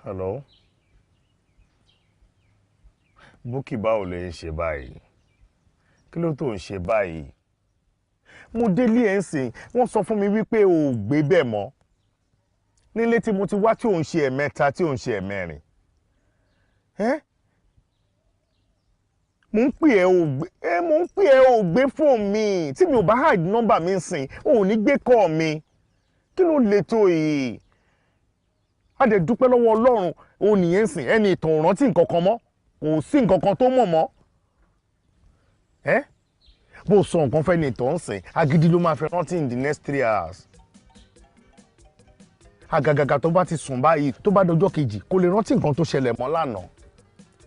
Hello. Búkì báwo lè ń ṣe báyìí? Kí ló tó ń ṣe báyìí? Mo délé ẹ̀ ń sìn, wọ́n sọ fún mi wípé o ò gbé bẹ́ẹ̀ mọ́. Nílé tí mo ti wá tí ò ń ṣe ẹ̀mẹ́ta tí ò ń ṣe ẹ̀mẹ́rin. Mo ń pè ẹ́ o gbé fóònù mi. Tí mi ò bá hide nọ́mbà mi sìn, o ò ní gbé call mi. Kí ló lè tó yìí? A dẹ̀ dúpẹ́ lọ́wọ́ Ọlọ́run o nìyẹn sìn ẹni ìtàn ò rántí nǹkan kan mọ́ kò sí nǹkan kan tó mọ̀ mọ́ bó sọ nǹkan fẹ́ ni ìtàn ń sìn agídí ló máa fi rántí in the next 3 hours àgàgàgà tó bá ti sùn báyìí tó bá dọjọ́ kejì kò lè rántí nǹkan tó ṣẹlẹ̀ mọ́ lánàá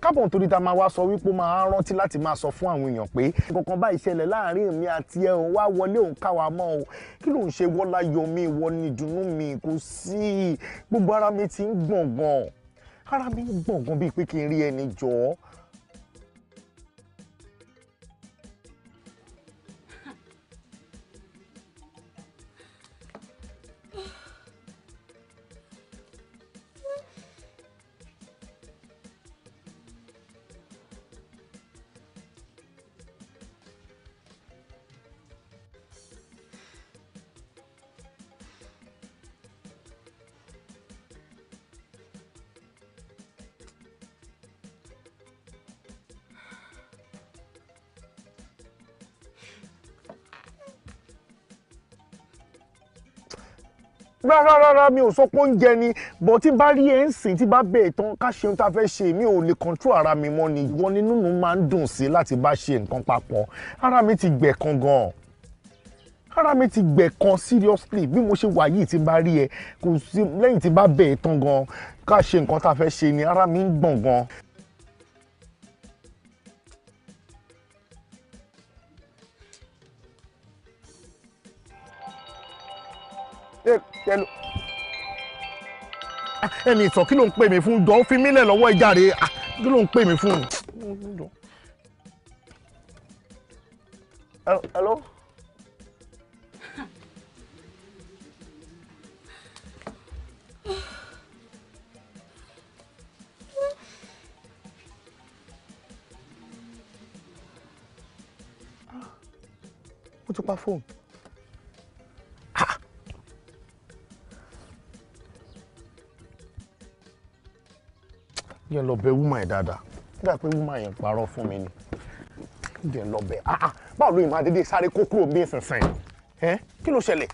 kábọ̀ nítorí tá a máa wá sọ wípé ó máa rántí láti máa sọ fún àwọn èèyàn pé nǹkan báyìí ṣẹlẹ̀ láàrin èmi àti ẹ̀ òun wá wọlé òun káwa mọ́ o kí ló ń ṣe wọ́lá yọ mí ìwọ ni ìdùnnú mi kò sí gbogbo ara mi ti ń gbọ̀ngàn ara mi ń gbọ̀ngàn bíi pé kí n rí ẹni jọ̀ọ́. rárá mi ò sọ pé oúnjẹ ni bọ̀ tí bá rí ẹ̀ ń sìn tí bá bẹ̀ tán ká ṣe ohun tá a fẹ́ ṣe mi ò lè control ara mi mọ́ ni ìwọ nínú mi máa ń dùn sí láti bá ṣe nǹkan papọ̀ ara mi ti gbẹ̀ kan gan ara mi ti gbẹ̀ kan seriously bí mo ṣe wà yìí tí bá rí ẹ kò sí lẹ́yìn tí bá bẹ̀ tán gan ká ṣe nǹkan tá a fẹ́ ṣe ni ara mi ń gbọ̀n gan. ẹni ìtàn kí ló ń pè mí fún jọ fi mílẹ̀ lọ́wọ́ ìjàre kí ló ń pè mí fún. Hello? Ó ti pa fóònù. Yẹn lọ bẹ wúmà yẹn dáadáa nígbà pé wúmà yẹn parọ́ fún mi ni yẹn lọ bẹ báwo ló yìí máa dédé sáré kó kúrò bí ìsinsìn kí ló ṣẹlẹ̀.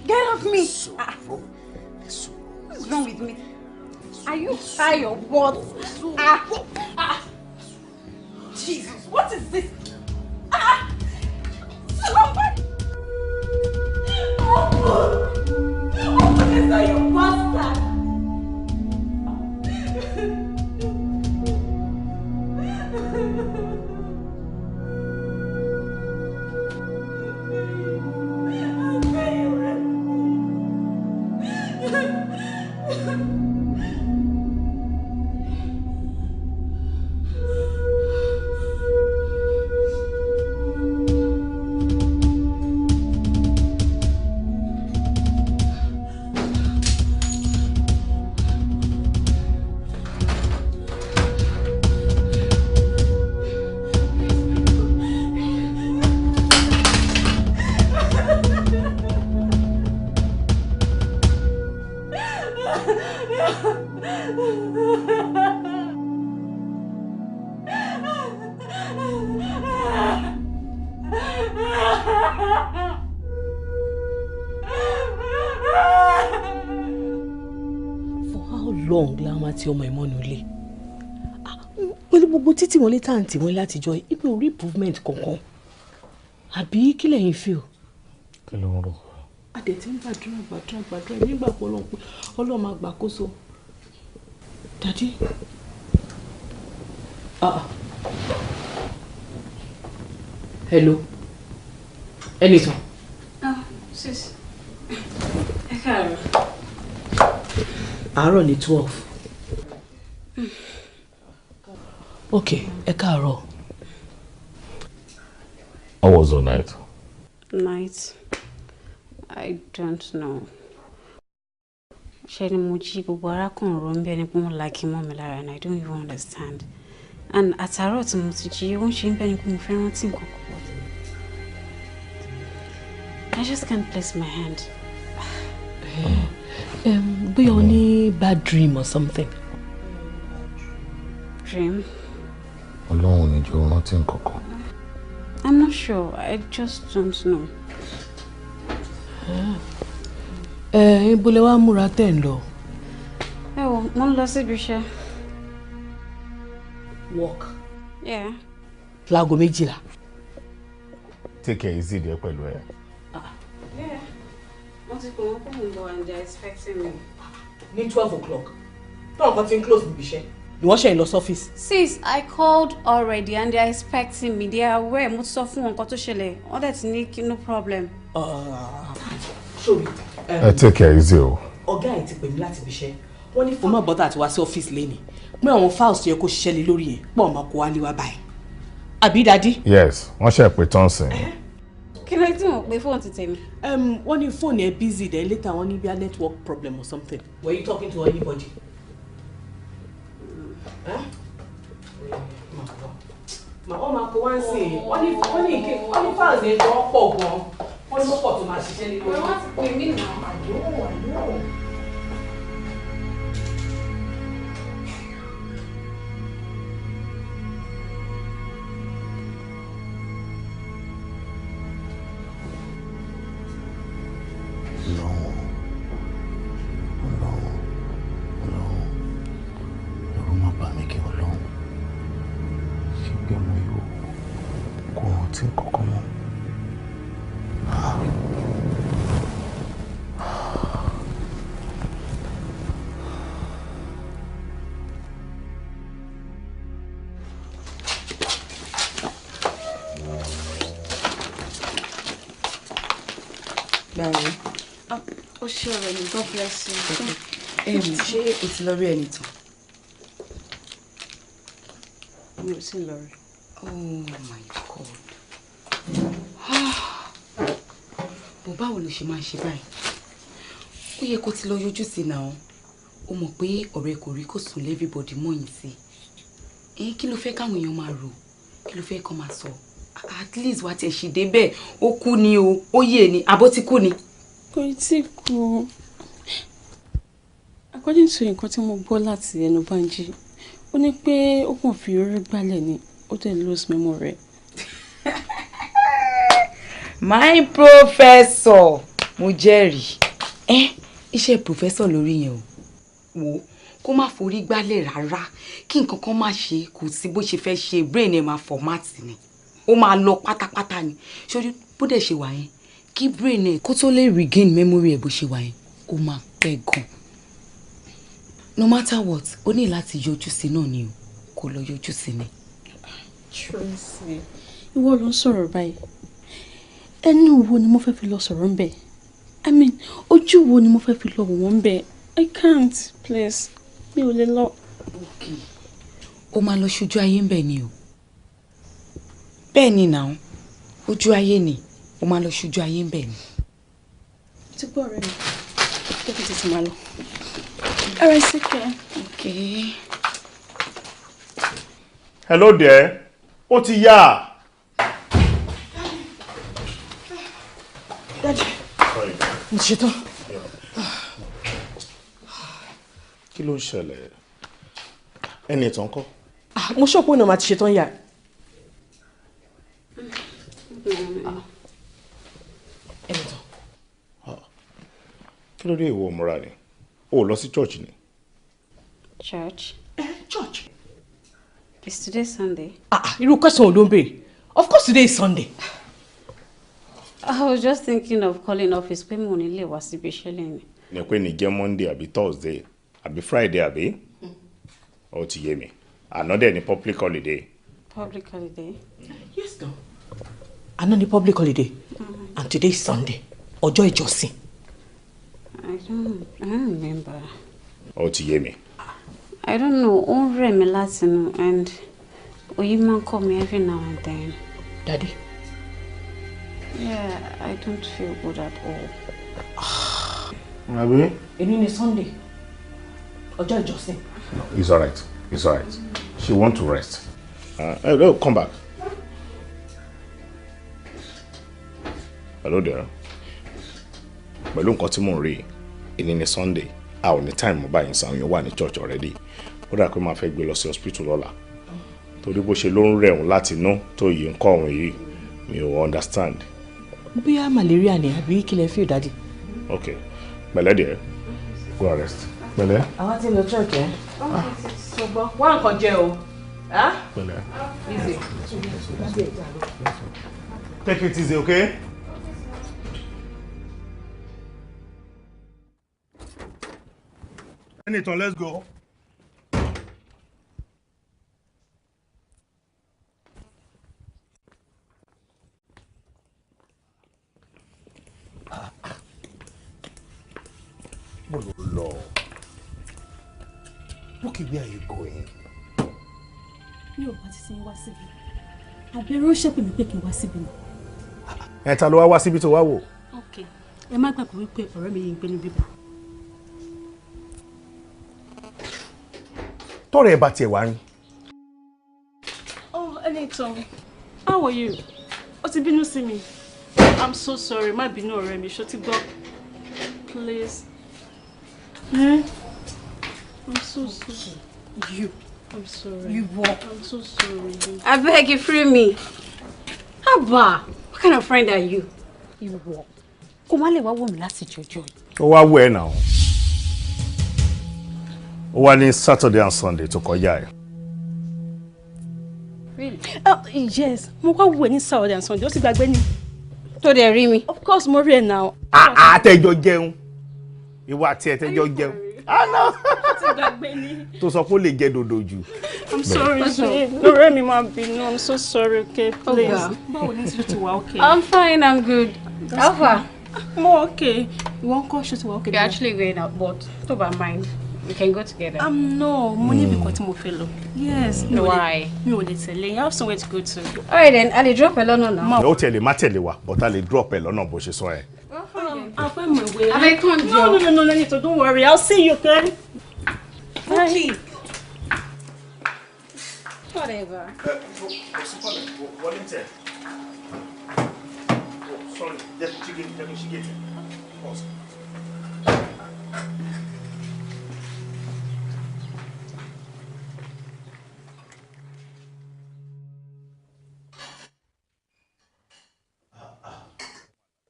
Get off me! What's wrong with me? Are you high or what? Jesus, what is this? Somebody! Open this door, you bastard! Tí ọmọ ìmọ̀nù ilé pẹ̀lú gbogbo títí wọn létà àǹtí wọn látijọ́ ibi ò rí improvement kankan àbí kí lẹ́yìn fi o. kí ló ń rò. adé tí ń gbàdúrà nígbà pọ̀ lọ́n pé ọlọ́run máa gbàkóso. dadi hello Ẹnìtàn. Sis ẹ káàárọ̀. àárọ̀ ní 12. Okay, ẹ káàárọ̀. How was the night? Night? I don't know. Ṣé ni mo jí gbogbo ara kan rò ń bẹ ni pé wọ́n like mọ́ mi lára and I don't even understand. And àtàárọ̀ tí mo ti jí ó ń ṣe ń bẹ ni pé mo fẹ́ rántí nǹkan kan. I just can't place my hand. Bóyá o ní bad dream or something. Dream? Ọlọ́run ní jẹ́ o rántí nǹkan kan. I'm not sure. I just don't know. Ibo lẹ wá múra tẹ́ ń lọ? Mo ń lọ síbi iṣẹ́. Work. Yeah. Láago 12. Take care easy there pẹ̀lú ẹ. Yeah. Wọ́n ti pè wọ́n pé mo ń bọ̀ and they're expecting me. Ní 12 o'clock. Táwọn kan ti ń close níbi iṣẹ́. Ni wọ́n ṣe ń lọ sọ́fíìsì. Sis, I called already and they're expecting me. They are aware. Mo ti sọ fún wọn nǹkan tó ṣẹlẹ̀. Wọ́n dẹ̀ ti ní no problem. Sorry. Take care easy o. Ọ̀gá ẹ̀ ti pè mí láti ibi iṣẹ́. Wọ́n ní fún má bọ́tà àti wá sí ọ́fíìsì lẹ́nìí. Pé àwọn files tó yẹ kó ṣiṣẹ́ lé lórí yẹn pọ̀ máa kó wá lé wá báyìí. Àbí dádì? Yes, wọ́n ṣe pé tán sìn. Kí ló tí wọ́n pe fóònù ti tèmi? Wọ́n ní fóònù ẹ̀ busy then later wọ́n ní bí a network problem or something. Were you talking to anybody? Wọ́n máa kó wá ń sìn. Wọ́n ní files yẹn jọ pọ̀ gan-an. Wọ́n ní pọ̀ tó máa ṣiṣẹ́ lé lórí. Wọ́n ti pè mí náà. Ó ṣe ọ̀rẹ́ mi, God bless you. Ṣé o ti lọ rí ẹni tán? Mi ò tí ì lọ rí. Oh my God. Bó báwo ló ṣe máa ṣe báyìí? Ó yẹ kó ti lọ yọjú sí náà. Ó mọ̀ pé ọ̀rẹ́ kò rí kò sùn lé everybody mọ́yìn sí. Kí ló fẹ́ káwọn èèyàn máa rò? Kí ló fẹ́ kó máa sọ? At least wá tiẹ̀ ṣì débẹ̀. Ó kú ni o, ó yè ni, àbó ti kú ni. Kò tí kú. According to nǹkan tí mo gbọ́ láti ẹnu Bánjí, ó ní pé ó kàn fi orí gbálẹ̀ ni, ó dẹ̀ lose memory. My professor, mo jẹ́rìí. Iṣẹ́ professor lórí yẹn o. Wò kó má forí gbálẹ̀ rárá, kí nǹkan kan má ṣe, kò sí bó ṣe fẹ́ ṣe, brain ẹ̀ máa format ni. Ó máa lọ pátápátá ni. Ṣé bó dẹ̀ ṣe wà yẹn? Kí brain ẹ̀ kó tó lè regain memory ẹ̀ bó ṣe wà yẹn, ó máa pẹ́ gan. No matter what, ó ní láti yọjú sí náà ni o, kó lọ yọjú sí ni. Tracy, ìwọ ló ń sọ̀rọ̀ báyìí. Ẹnu wo ni mo fẹ́ fi lọ sọ̀rọ̀ ń bẹ̀? I mean, ojú wo ni mo fẹ́ fi lọ wò wọ́n ń bẹ̀? I can't, please. Mi ò lè lọ. Okay. Ó máa lọ ṣojú ayé ń bẹ̀ ni o. Bẹ́ẹ̀ ni náà, ojú ayé ni. Ó máa lọ ṣojú ayé ń bẹ̀ ni. Ti gbọ́ ọ̀rẹ́ mi. Jẹ́ kí tètè máa lọ. All right, take care. Okay. Hello there. Ó ti yá. Daddy. Mo ti ṣetán. Kí ló ń ṣẹlẹ̀? Ẹni ìtàn kọ́? Mo ṣọ́pọ̀ náà máa ti ṣetán yà. Kí ló dé ìwọ múra ni? O lọ sí church ni? Church? Church. Is today Sunday? Irú question ló ń béèrè. Of course today is Sunday. I was just thinking of calling office pé mo nílé wá síbi iṣẹ́ lẹ́yìn. Ní pé ní jẹ́ Monday àbí Thursday àbí Friday àbí? Ó ti yé mi. Àná dẹ̀ ni public holiday. Public holiday? Yes, no. Àná ni public holiday. And today is Sunday. Ọjọ́ ìjọsìn. I don't remember. Ó ti yé mi. I don't know. Ó ń rẹ̀ mí láti inú and Oyinma call me every now and then. Daddy? Yeah, I don't feel good at all. Maybe? It's Sunday. Ọjọ́ ìjọsìn. It's alright. It's alright. She wants to rest. Hey, come back. Hello there. Pẹ̀lú nǹkan tí mò ń rí, èní ni Sunday. A ò ní time mo báyìí sàn yín wà ní church already. Ó dà pé máa fẹ́ gbé lọ sí hospital lọ́la. Torí bó ṣe ló ń rẹ̀ òun láti inú tó yìí ń kọ́ òun yìí, mi ò understand. Bóyá malaria ni àbí kí lẹ feel daddy. Okay. Pẹ̀lẹ́ díẹ̀. Go and rest. Pẹ̀lẹ́. Àwa ti lọ church ẹ. Ṣùgbọ́n wá nǹkan jẹ o. Pẹ̀lẹ́. Easy. Take it easy, okay? Anything, let's go. Lord. Look at where you going. Mi ò bá ti sin wá síbi. Àbẹ̀rẹ̀ ó ṣẹ́pẹ̀ mi pé kí n wá síbi ni. Ẹ ta ló wá síbi tó wá wò? Okay. Ẹ má gbàgbé wípé ọ̀rẹ́ mi yìí ń gbé ní bíbá. Tọ́rẹ̀ ẹ bá tiẹ̀ wá rin. Oh, Enitan, how are you? Ó ti bínú sí mi. I'm so sorry, má bínú ọ̀rẹ́ mi, ṣó ti gbọ́. Please. I'm so sorry. I'm sorry. You what? I'm so sorry. I beg you, free me. Abba, what kind of friend are you? You what? Kò má lè wá wò mí láti jọjọ. Ó wá wò ẹ́ náà. Ó wá ní Saturday and Sunday tó kọjá ẹ̀. Really? Yes, mo wá wò ẹ́ ní Saturday and Sunday, ó sì gbàgbé ni. Tó dẹ̀ rí mi. Of course, mo rí ẹ now. Àtẹ̀jọ jẹun. Ìwà àti ẹ̀tẹ̀jọ jẹun. No. Tó sọ pé ó lè jẹ dòdò jù. I'm sorry, ọ̀rẹ́ mi má bínú. I'm so sorry, okay, please. Báwo ni ṣe ti wà okay? I'm fine, I'm good. How far? More okay. You won't call ṣe ti wà okay? We're actually going out, but don't mind. We can go together. No, mo ní ibìkan tí mo fẹ́ lọ. Yes. Why? Mi ò lè tẹ̀lé. You have somewhere to go to. All right then, I'll drop ẹ lọ́nà now. Ó tẹ̀lé má tẹ̀lé wa, but a lè drop ẹ lọ́nà bó ṣe sọ ẹ. I'll find my way. I can't No, Lenito, don't worry. I'll see you, okay? Okay. Whatever. Sorry, just chicken.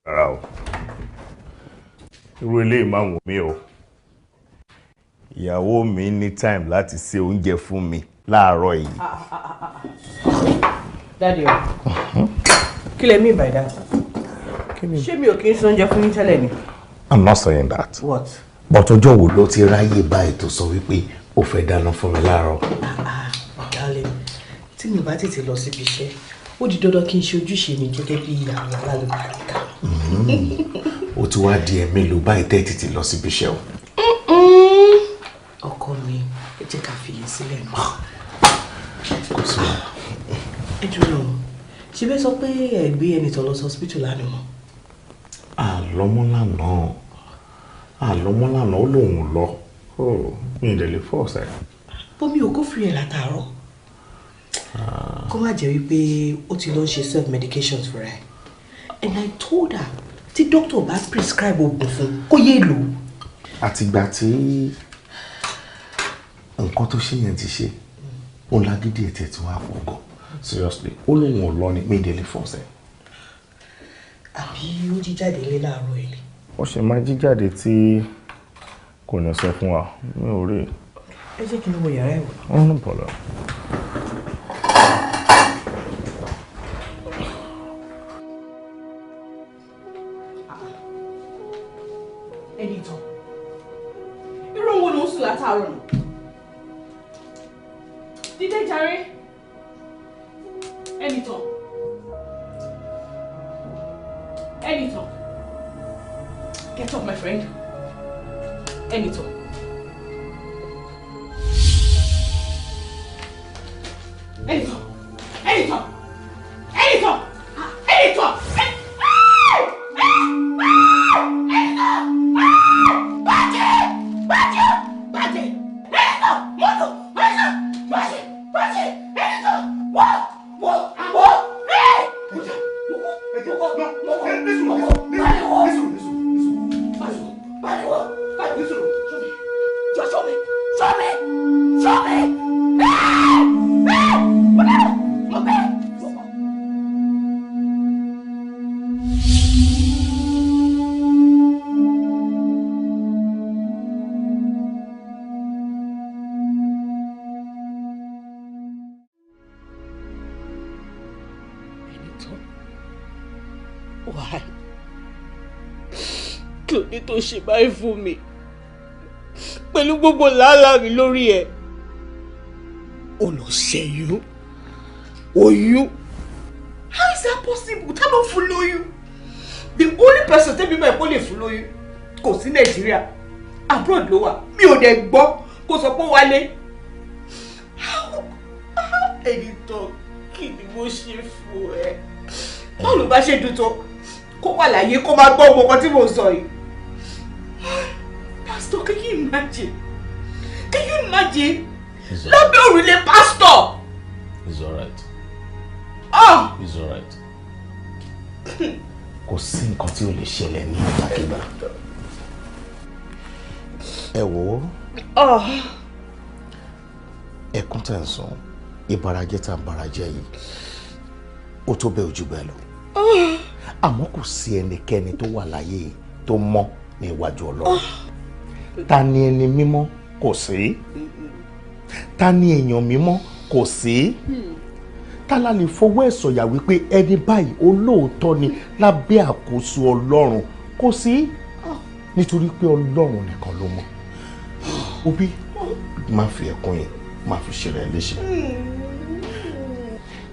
Rárá o. Irú eléyìí máa wù mí o. Ìyàwó mi ní time láti ṣe oúnjẹ fún mi láàárọ̀ yìí. Daddy, kí lẹ mean by that? Ṣé mi ò kí ń ṣe oúnjẹ fún yín tẹ́lẹ̀ ni? I'm not saying that. What? But ọjọ́ wo ló ti ráyè báyìí tó sọ wípé ó fẹ́ dáná fún mi láàárọ̀? Darling, tí mi bá tètè lọ síbi iṣẹ́, ó di dandan kí n ṣe ojúṣe mi gẹ́gẹ́ bí ìyàwó alálùbáríkà. Ó ti wá di ẹ̀mélòó báyìí tẹ́ tètè lọ síbi iṣẹ́ o. Ọkọ mi, ẹ jẹ́ ká fìyè sílẹ̀ mọ́. Kò sí wàhálà. Ẹ dúró, ṣe bẹ́ẹ̀ sọ pé ẹ gbé ẹni tó lọ sí hospital lánàá. Àlọ́mọ́ lánàá ó lóun lọ. Mi ì dẹ̀ lè force ẹ̀. Bómi ò kó free ẹ̀ látàárọ̀. Kó má jẹ́ wípé ó ti lọ ṣe self medications for ẹ. And I told her, tí doctor bá prescribe oògùn fún kó yé lò. Àtìgbà tí nǹkan tó ṣe yẹn ti ṣe, ó lágídí ètè tí wàá fọgọ. Seriously, ó lóun ò lọ ní mi ì dẹ̀ lè force ẹ̀. Àbí ó jí jáde lé láàárọ̀ yìí. Ó ṣe máa jí jáde tí kò ní sọ fún wa ní orí. Ẹ jẹ́ kí n wo yàrá ẹ̀ wò. No problem. Enitan, irú owó ló ń sùn látàárọ̀ nù. Dídé jàre. Enitan. Get up, my friend. Enitan. Enitan. Why? Kí ló dé tó ṣe báyìí fún mi? Pẹ̀lú gbogbo làálàá mi lórí ẹ̀. Ó lọ ṣẹ́yún. Oyún. How is that possible? Ta ló fún lóyún? The only person tẹ́bí mọ̀ ẹ̀kọ́ lè fún lóyún kò sí Nàìjíríà. Abroad ló wà. Mi ò dẹ̀ gbọ́ kó sọ pé wálé. Ẹni tó kí ni mo ṣe fún ẹ? Báwo ló bá ṣe dùn tó? Kó wà láyé kó máa gbọ́ ọmọ kan tí mo sọ yìí. Pastor, can you imagine? Can you imagine? Lábẹ́ òrùlé pastor. It's alright. Ah! It's alright. Kò sí nǹkan tí ó lè ṣẹlẹ̀ ní ìgbàkigbà. Ẹ wò ó. Ẹkún tẹ̀ ń sùn, ìbarajẹ́ tá ń barajẹ́ yìí, ó tó bẹ́ẹ̀ ojú bẹ́ẹ̀ lọ. Àmọ́ kò sí ẹnikẹ́ni tó wà láyé tó mọ́ ní iwájú Ọlọ́run. Ta ni ẹni mímọ́? Kò sí. Ta ni èèyàn mímọ́? Kò sí. Ta la lè fọwọ́ ẹ̀ sọ̀yà wípé ẹni báyìí olóòótọ́ ni lábẹ́ àkóso Ọlọ́run? Kò sí. Nítorí pé Ọlọ́run nìkan ló mọ̀. Òbí, má fi ẹkún yẹn, má fi ṣe rẹ̀ léṣe.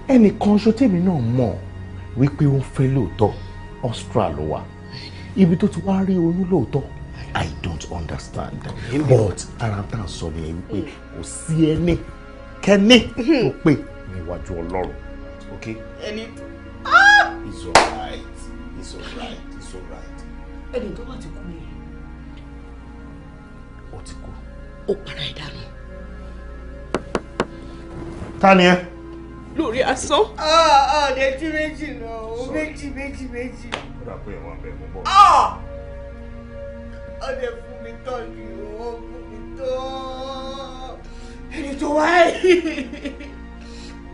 Ẹnìkan ṣo tèmi náà mọ̀ wípé ó ń fẹ́ lóòótọ́, Austria ló wà. Ibi tó ti wá rí oyún lóòótọ́, I don't understand. But ara tá à ń sọ nìyẹn wípé kò sí ẹni kẹ́ni tó pé níwájú Ọlọ́run. Okay? Ẹni. It's alright. It's alright. It's alright. Ẹni tó bá ti kú ni. Ó ti kú. Ó para ẹ̀ dànù. Ta ni ẹ? Lórí asán. Ọ̀dẹ̀ tí méjì lọ, méjì. Ó dà pé ẹ̀wọ̀n abẹ́ mú bọ̀. Ọ̀dẹ̀ fún mi tán ni ó fún mi tán. Ẹni tó wá ẹ̀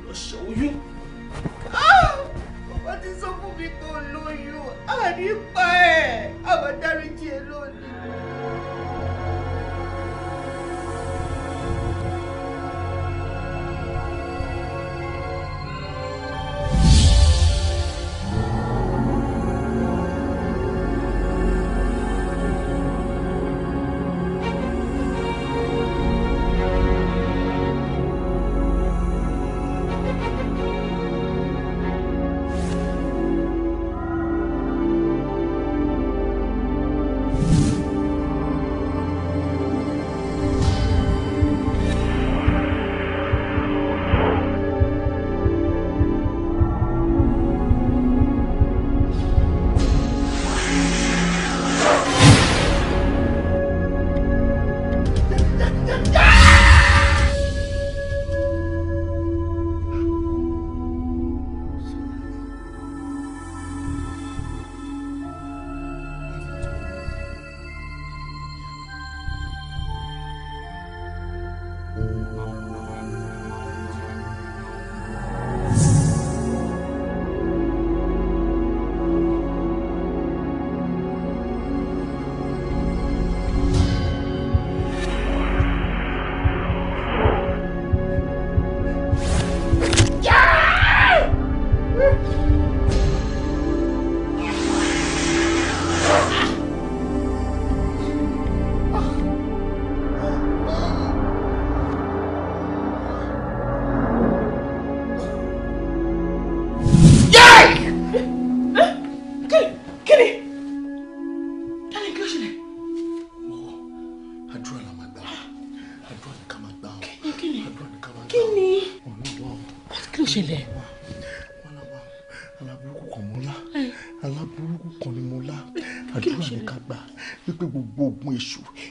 lọ ṣe oyún. Bàbá ti sọ fún mi tó lóyún. Ànípa ẹ̀ àbádáríjì ẹ̀ lónìí.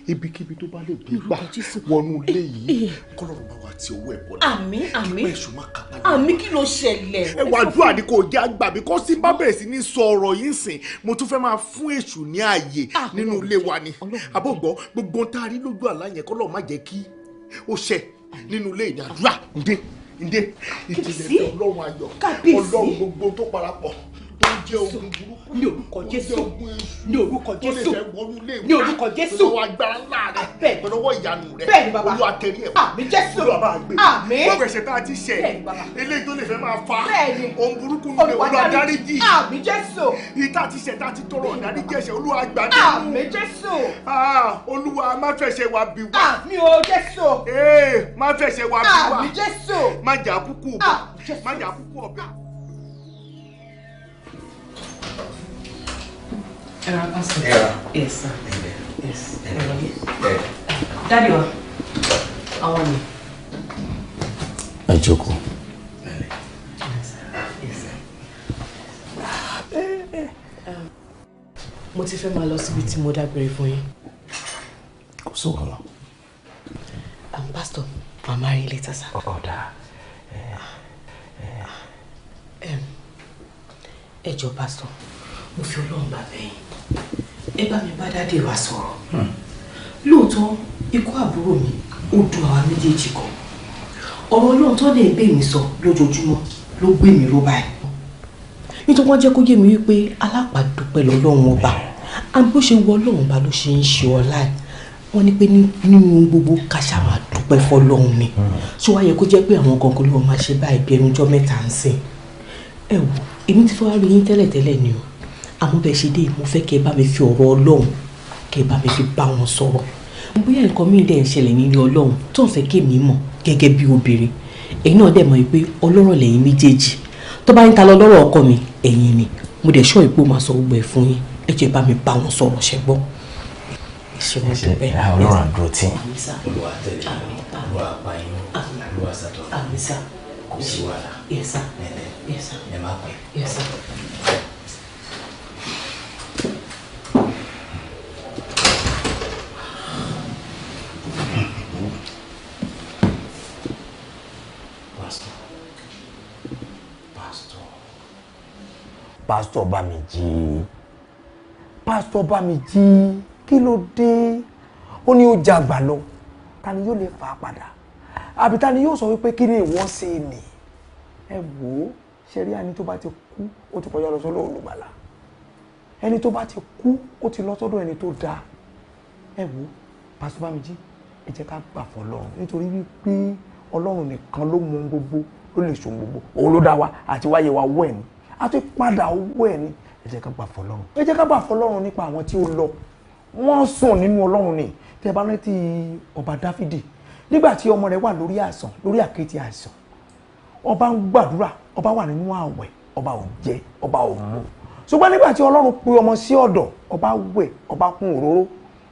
Ibikíbi tó bá lè gbé gbà wọnú ilé yìí kọ́lọ́run bá wa ti owó ẹ̀ bọ́lá. Àmín. Kípẹ́ èṣù má kápá. Àmín, kí ló ṣẹlẹ̀? Ẹ wá àdúrà ni kò jẹ́ àgbà bí kò sí bá bẹ̀rẹ̀ sí ní sọ ọ̀rọ̀ yìí sìn mo tún fẹ́ máa fún èṣù ní ààyè nínú ilé wa ni. Àbọ̀gbọ́ gbogbo tá a rí lójú àlá yẹn kọ́lọ́run má jẹ́ kí ó ṣẹ nínú ilé ìní àdúrà ǹdé ìjìnlẹ̀ Ọlọ́run ayọ̀ Ọlọ́run gbogbo tó parapọ̀ tó ń jẹ́ ogun burúkú. Ní orúkọ Jésù. Ní orúkọ tó lè Jésù. fẹ́ wọnú ilé ìwé. Ní orúkọ Jésù. pẹ̀lú agbára ńlá rẹ̀. pẹ̀lú ọwọ́ ìyanu rẹ̀. Bẹ́ẹ̀ni bàbá. Olúwa tẹ̀rí ẹ̀. Àmín Jésù. Olúwa bá gbé. Àmín. gbogbo ẹ̀ṣẹ̀ tá a ti ṣẹ̀. Bẹ́ẹ̀ni bàbá. eléyìí tó lè fẹ́ máa fa. Bẹ́ẹ̀ni. ohun burúkú nílé Olúwa dáríjì. Àmín Jésù. ìta ti ṣẹ̀ tá a ti tọrọ dáríjì ẹ̀ṣẹ̀ Olúwa gbà dé. Àmín Jésù. Olúwa má fẹ̀ṣẹ̀ wa bí wa. Àmín o Jésù. Má fẹ̀ṣẹ̀ wa bí wa. Àmín Jésù. Má jà kúkú ọ̀bẹ. Má jà kúkú ọ̀bẹ. Yes, sir. Yes. Daddy wa. Àwọn ni. Ẹ jókòó. Mo ti fẹ́ máa lọ síbi tí mo dágbére fún yín. Kò sí wàhálà. Pastor, màá máa rí yín later, sir. Ọ̀dà. Ẹ jọ̀ọ́ pastor, mo fi Ọlọ́run bá bẹ̀ yín. Ẹ bá mi bá Daddy wa sọ̀rọ̀. Lóòótọ́, ikú àbúrò mi ó dùn àwa méjèèjì kan. Ọ̀rọ̀ Ọlọ́run tó lè gbé mi sọ lójoojúmọ́ ló gbé mi ró báyìí. Nítorí wọ́n jẹ́ kó yé mi wípé alápàdúpẹ́ lọ́lọ́run ọba. Bó ṣe wọ Ọlọ́run ọba ló ṣe ń ṣe ọlá ẹ̀. Wọ́n ní pé nínú gbogbo kàṣà máa dúpẹ́ fọ́lọ́run ni. Ṣé wá yẹ kó jẹ́ pé àwọn gangan ló máa ṣe báyìí bí ẹnu ọjọ́ mẹ́ta ń sìn. Ẹ wò, èmi ti fẹ́ wá rí yín tẹ́lẹ̀tẹ́lẹ̀ ni o. Àmọ́ bẹ́ẹ̀ ṣe dé mo fẹ́ kẹ́ ẹ bá mi fi ọ̀rọ̀ Ọlọ́run kẹ́ ẹ bá mi fi bá wọn sọ̀rọ̀. Bóyá nǹkan míì dẹ̀ ń ṣẹlẹ̀ nílé Ọlọ́run tó ń fẹ́ kí èmi mọ̀ gẹ́gẹ́ bí obìnrin. Èyí náà dẹ̀ mọ̀ pé ọlọ́rọ̀ lẹ́yìn méjèèjì. Tó bá ń ta lọ lọ́rọ̀ ọkọ mi, ẹ̀yin ni. Mo dẹ̀ ṣọ́ ìpò máa sọ gbogbo ẹ̀ fún yín. Ẹ jẹ́ bá mi bá wọn sọ̀rọ̀ ṣẹ́gbọ́n. Ọlọ́run àdúró tí. Olúwa tẹ̀lé Olúwa pa inú Olúwa sàtọ̀. Kò sí wàhálà. Ẹ má pẹ́. Pásítọ̀ Bámijí, kí ló dé? Ó ní ó jagbà lọ, ta ni yóò lè fà á padà? Àbí ta ni yóò sọ wípé kí ni ìwọ ṣe ni? Ẹ wò ó, ṣe rí ẹni tó bá ti kú, ó ti kọjá lọ sọ́dọ̀ olùgbàlà. Ẹni tó bá ti kú, ó ti lọ sọ́dọ̀ ẹni tó dáa. Ẹ wò ó, Pásítọ̀ Bámijí, ẹ jẹ́ ká gbà fọ́lọ́run nítorí wípé Ọlọ́run nìkan ló mọ ohun gbogbo, ló lè ṣe ohun gbogbo. Òun ló dá wa àti wáyé wa owó ẹ̀ ni. A ti padà owó ẹ̀ ni. Ẹ jẹ́ ká gbà fọ́lọ́run. Ẹ jẹ́ ká gbà fọ́lọ́run nípa àwọn tí ó lọ. Wọ́n sùn nínú Ọlọ́run ni. Tẹ́ bá rántí ọba Dáfídì nígbà tí ọmọ rẹ̀ wà lórí àìsàn, lórí àkéte àìsàn. Ọba ń gbàdúrà, ọba wà nínú àwẹ̀, ọba ò jẹ, ọba ò mu. Ṣùgbọ́n nígbà tí Ọlọ́run pe ọmọ sí ọ̀dọ̀, ọba wẹ̀, ọba kún òróró,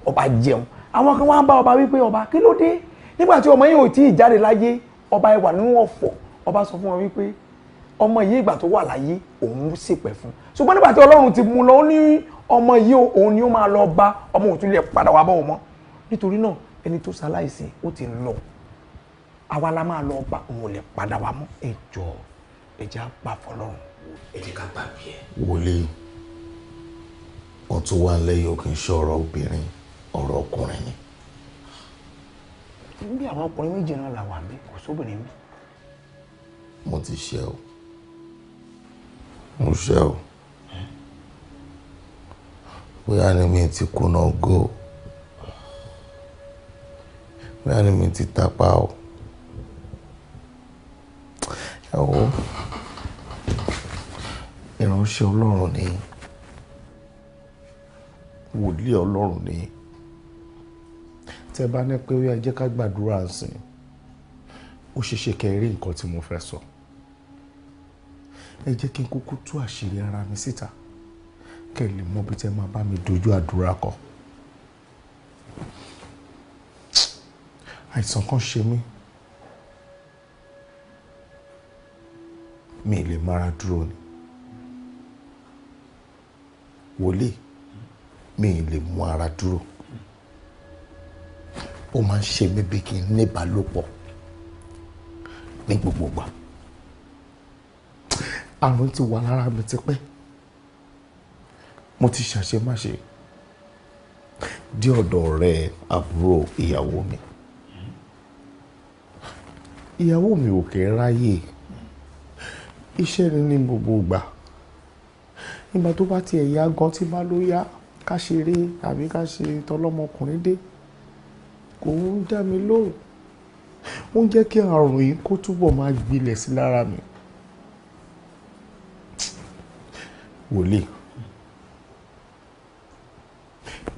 ọba jẹun. Àwọn kan wá ń bá ọba wípé ọba kí ló dé? Nígbà tí ọmọ yìí ò tí ì jáde láyé, ọba ẹ wà nínú ọ̀fọ̀. Ọba sọ fún wọn wípé ọmọ yìí ìgbà tó wà láyé òun ṣèpẹ̀ fún. Ṣùgbọ́n nígbà tí Ọlọ́run ti mú lọ, ó ní ọmọ yìí òun ni ó máa lọ bá, ọmọ òun tún lè padà wá bọ́ ọmọ. Nítorí náà ẹni tó ṣaláìsí ó ti lọ. Àwa la máa lọ bá, òun ò lè padà wá mọ́. Ẹ jọ̀ọ́, ẹ jẹ́ á gbà fọ́lọ́run. Ẹ jẹ́ ká gbàgbé ẹ̀. Wòlíì, wọ́n tún wá lẹ́yìn òkè ń ṣe ọ̀rọ̀ obìnrin, ọ̀rọ̀ ọkùnrin ni. Bí àwọn ọkùnrin méjì náà là wà bí, kò sóbìnrin mi. Mo ti ṣe o. Mo ṣe o. Bóyá ni mi ti kùnà ògo. Bóyá ni mi ti tapa o. Ẹ wo, ìránṣẹ́ Ọlọ́run ni. Wòlíì Ọlọ́run ni. Tẹ́ bá ní pé ó yá jẹ́ ká gbàdúrà ńsìn, ó ṣeéṣe kẹ́ rí nǹkan tí mo fẹ́ sọ. Ẹ jẹ́ kí n kúkú tú àṣírí ara mi síta kẹ́ lè mọ bí tẹ́ máa bá mi dojú àdúrà kọ. Àìsàn kan ṣe mí. Mi ì lè mára dúró ni. Wòlíì, mi ì lè mú ara dúró. Ó máa ń ṣe mí bí kí n ní ìbálòpọ̀ ní gbogbo ìgbà. Àrùn ti wà lára mi tipẹ́. Mo ti ṣàṣemáṣe dé ọ̀dọ̀ ọ̀rẹ́ àbúrò ìyàwó mi. Ìyàwó mi ò kẹ́ ráyè. Iṣẹ́ ni ní gbogbo ìgbà. nígbà tó bá tiẹ̀ yá gan tí bá ló yá ká ṣeré tàbí ká ṣe tọlọ́mọkùnrin dé kò ń dá mi lóhùn ó ń jẹ́ kí àrùn yìí kó túbọ̀ máa gbilẹ̀ sí lára mi. wòlíì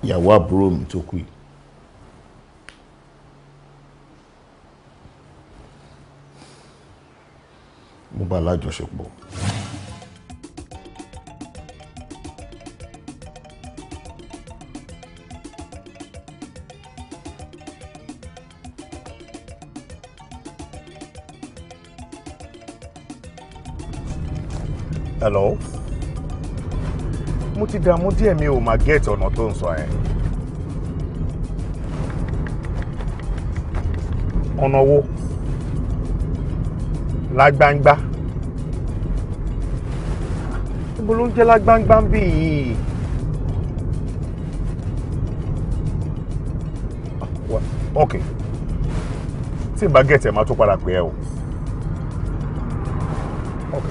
ìyàwó àbúrò mi tó kú yìí mo bá lájọṣepọ̀. Hello? Mo ti dààmú díẹ̀ mi ò máa gẹ́ẹ̀tì ọ̀nà tó ń sọ ẹ̀. Ọ̀nà wo? Lágbáńgbá. Níbo ló ń jẹ́ lágbáńgbá ń bì yìí? Ok. Tí n bá gẹ́ẹ̀tì ẹ̀ máa tó padà pè ẹ́ o. Ok.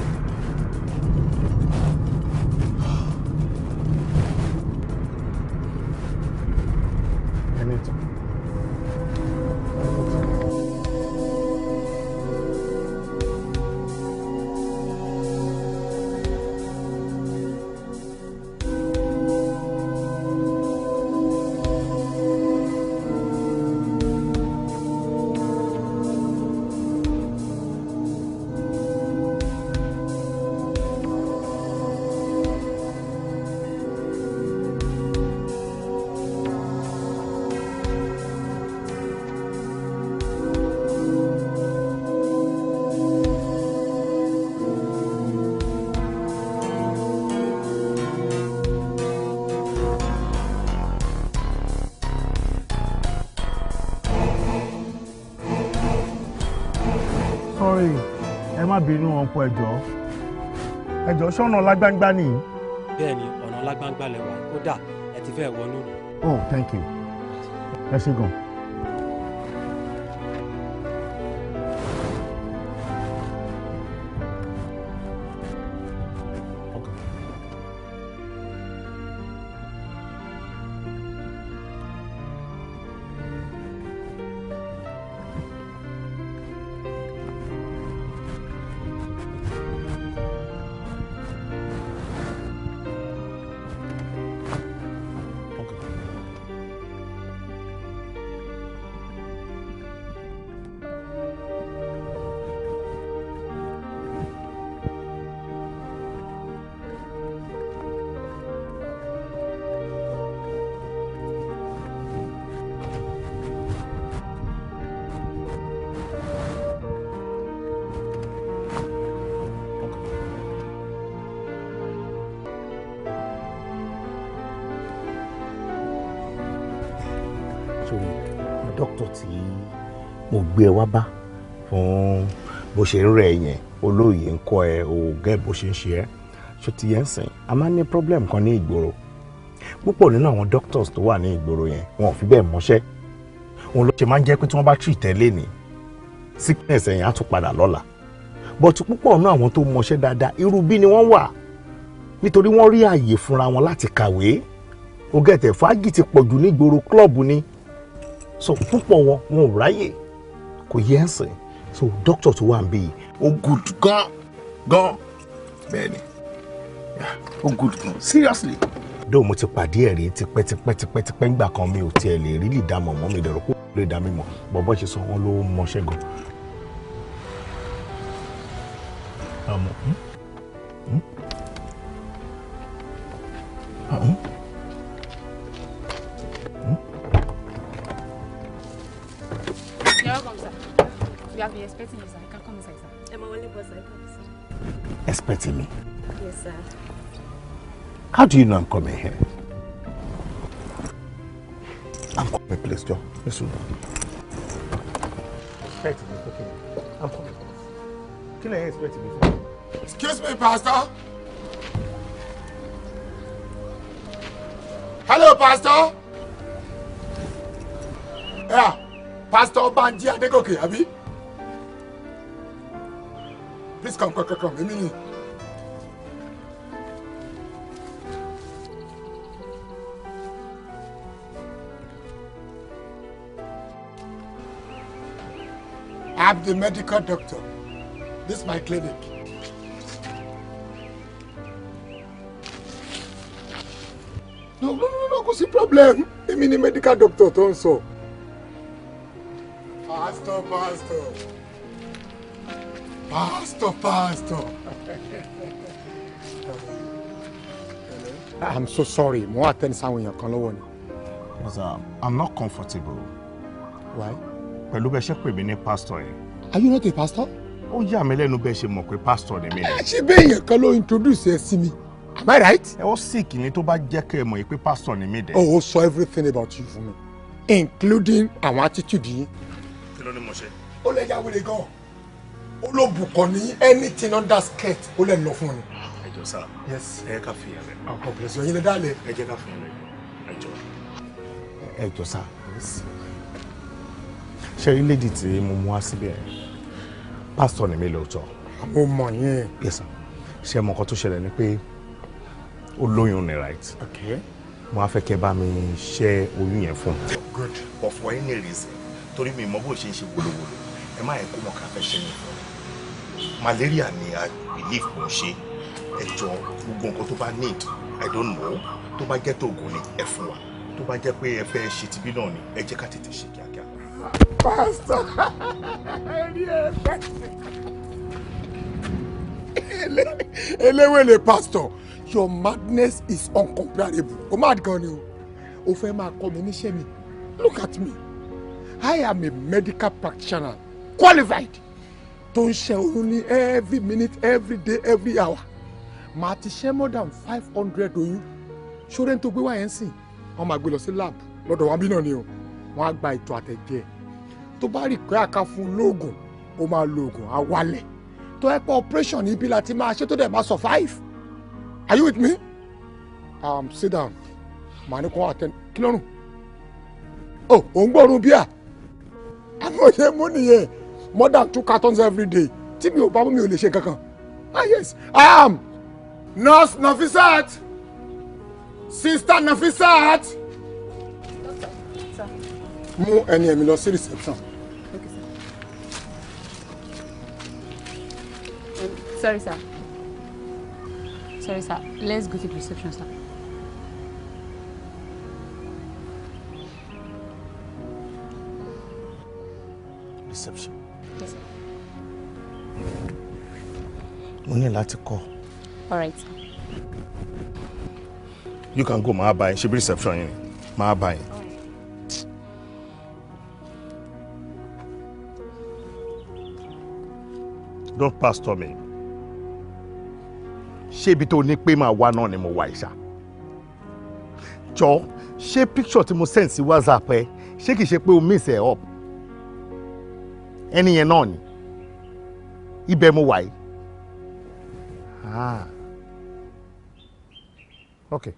Sorry, ẹ má bínú ọ̀pọ̀ ẹjọ́ ṣọ́nà lágbáńgbá nìyí. Bẹ́ẹ̀ni, ọ̀nà lágbáńgbá lẹ wà, kódà ẹ ti fẹ́ wọnú. Oh, thank you. Ẹ ṣé gan. Dókítà tí mo gbé ẹ wá bá fún bó ṣe ń rẹ̀ yẹn olóyè ń kọ́ ẹ o gẹ́ bó ṣe ń ṣe ẹ́ ṣó ti yẹn sìn a máa ń ní problem kan ní ìgboro púpọ̀ nínú àwọn doctors tó wà ní ìgboro yẹn wọn ò fi bẹ́ẹ̀ mọṣẹ́ òun ló ṣe máa ń jẹ́ pé tí wọ́n bá treat ẹ lénìí sickness ẹ̀yìn á tún padà lọ́la but púpọ̀ nínú àwọn tó mọṣẹ́ dáadáa irú bí ni wọ́n wà nítorí wọ́n rí àyè fúnra wọn láti kàwé o gẹ̀tẹ̀ fàájì ti pọ̀jù ní ìgboro club ni so púpọ̀ wọn ò ráyè kò yẹ ẹ́ sìn so doctor tó wà ń bí ó good gan bẹ́ẹ̀ni ó good gan seriously. dóò mo ti pàdé ẹ̀rí tipẹ́tipẹ́ ńgbà kan mi ò tiẹ̀ lè rí lè dá mọ̀ mọ́ mi dẹ̀rọ kó lè dá mi mọ̀ bọ́bọ́ ṣe sọ wọn ló mọṣẹ́ gan. You're welcome, sir. We have been expecting you, sir. You can come inside, sir. I'm only boss, I come, sir. Expecting me? Yes, sir. How do you know I'm coming here? I'm coming, please, Joe. Listen. Expecting me, okay? I'm coming. Can I expect me? Excuse me, Pastor. Hello, Pastor. Yeah, Pastor Banji Adegoke, abi? Please come. Come. I'm the medical doctor. This is my clinic. No, kò sí problem. Èmi ni medical doctor tó ń sọ. Pastor. I'm so sorry. Mo attend sáwọn èèyàn kan lọ́wọ́ ni. Yes, I'm not comfortable. Why? Pẹ̀lú bẹ́ẹ̀ ṣe pè mí ní pastor yẹn. Are you not a pastor? Ó yà mí lẹ́nu bẹ́ẹ̀ ṣe mọ̀ pé pastor ni mí. Ṣé bẹ́ẹ̀ yẹn kan ló introduce ẹ sí mi? Am I right? Ẹ ó sick ni tó bá jẹ́ kẹ́ ẹ mọ̀ pé pastor ni mí dẹ̀. Oh, so everything about you for me, including our attitude yìí. Kí ló ní mo ṣe? Ó lè ya wèrè gan. Ó ló bùkọ́ ní anything under skirt ó lè lọ fún ni. Ẹ jọ̀ọ́ sá. Yes. Ẹ ká fi yẹn rẹ̀. God bless you. Ẹ̀yin lè dálẹ̀. Ẹ jẹ́ ká fi yẹn rẹ̀. Ẹ jọ̀ọ́. Ẹ jọ̀ọ́ sá. Ṣé rí lady tí mo mú wá síbẹ̀ pastor ni mí lóòótọ́. Mo mọ̀ yẹn. Yes sir. Ṣé mọ̀ nǹkan tó ṣẹlẹ̀ ni pé ó lóyún ni right. Okay. Mo á fẹ́ kẹ́ bá mi ṣẹ́ oyún yẹn fún mi. Good. But for any reason torí mi mọ̀ bó ṣe ń ṣe wòlòwòlò ẹ má yẹ kó mọ̀ ká fẹ́ ṣe yẹn fún mi. Malaria ni I believe kò ń ṣe ẹ jọ gbogbo nǹkan tó bá need I don't know tó bá jẹ́ tóògùn ni ẹ fún wa tó bá jẹ́ pé ẹ fẹ́ ṣe tibí náà ni ẹ jẹ́ ká tètè ṣe kíákíá. Pastor. Elewele pastor, your madness is uncomparable. O mad gan ni o. O fẹ́ máa kọ́ mi níṣẹ́ mi. Look at me. I am a medical practitioner, qualified. Tó ń ṣe oyún ní every minute, every day, every hour. Màá ti ṣe more than 500 oyún. Ṣóré ń tó gbé wá yẹn sìn. Wọ́n máa gbé lọ sí lab lọ́dọ̀ wa bí náà ni o. Wọ́n á gba ìtọ̀ àtẹ̀jẹ́. Tó bá rí pé àká fún lóògùn, ó máa lo oògùn á wálẹ̀. Tó ẹ pé operation níbí láti máa ṣe tó dẹ̀ máa survive. Are you with me? Sit down. Màá ní kó wá attend. Kí ló rùn? Oh, ò ń gbọ́rùn bíà. Àmọ́ ṣe mú nìyẹn. More than 2 cartons every day. Tí mi ò bá mú mi ò lè ṣe kankan. Yes. Nurse Nafisat. Sister Nafisat. Mú ẹni ẹ̀mí lọ sí reception. Sorry, sir. Let's go to the reception, sir. Reception. Yes, sir. Mo ní láti kọ́. All right, sir. You can go, máa bá yín. Ṣé bí reception yín ni? Máa bá yín. Don't pastor me. Ṣé ibi tó ní pé máa wá náà ni mo wà ìṣá? Jọ, ṣé picture tí mo send sí WhatsApp ẹ, ṣé kìí ṣe pé o miss ẹ up? Ẹni yẹn náà ni. Ibẹ̀ mo wà yìí. Okay.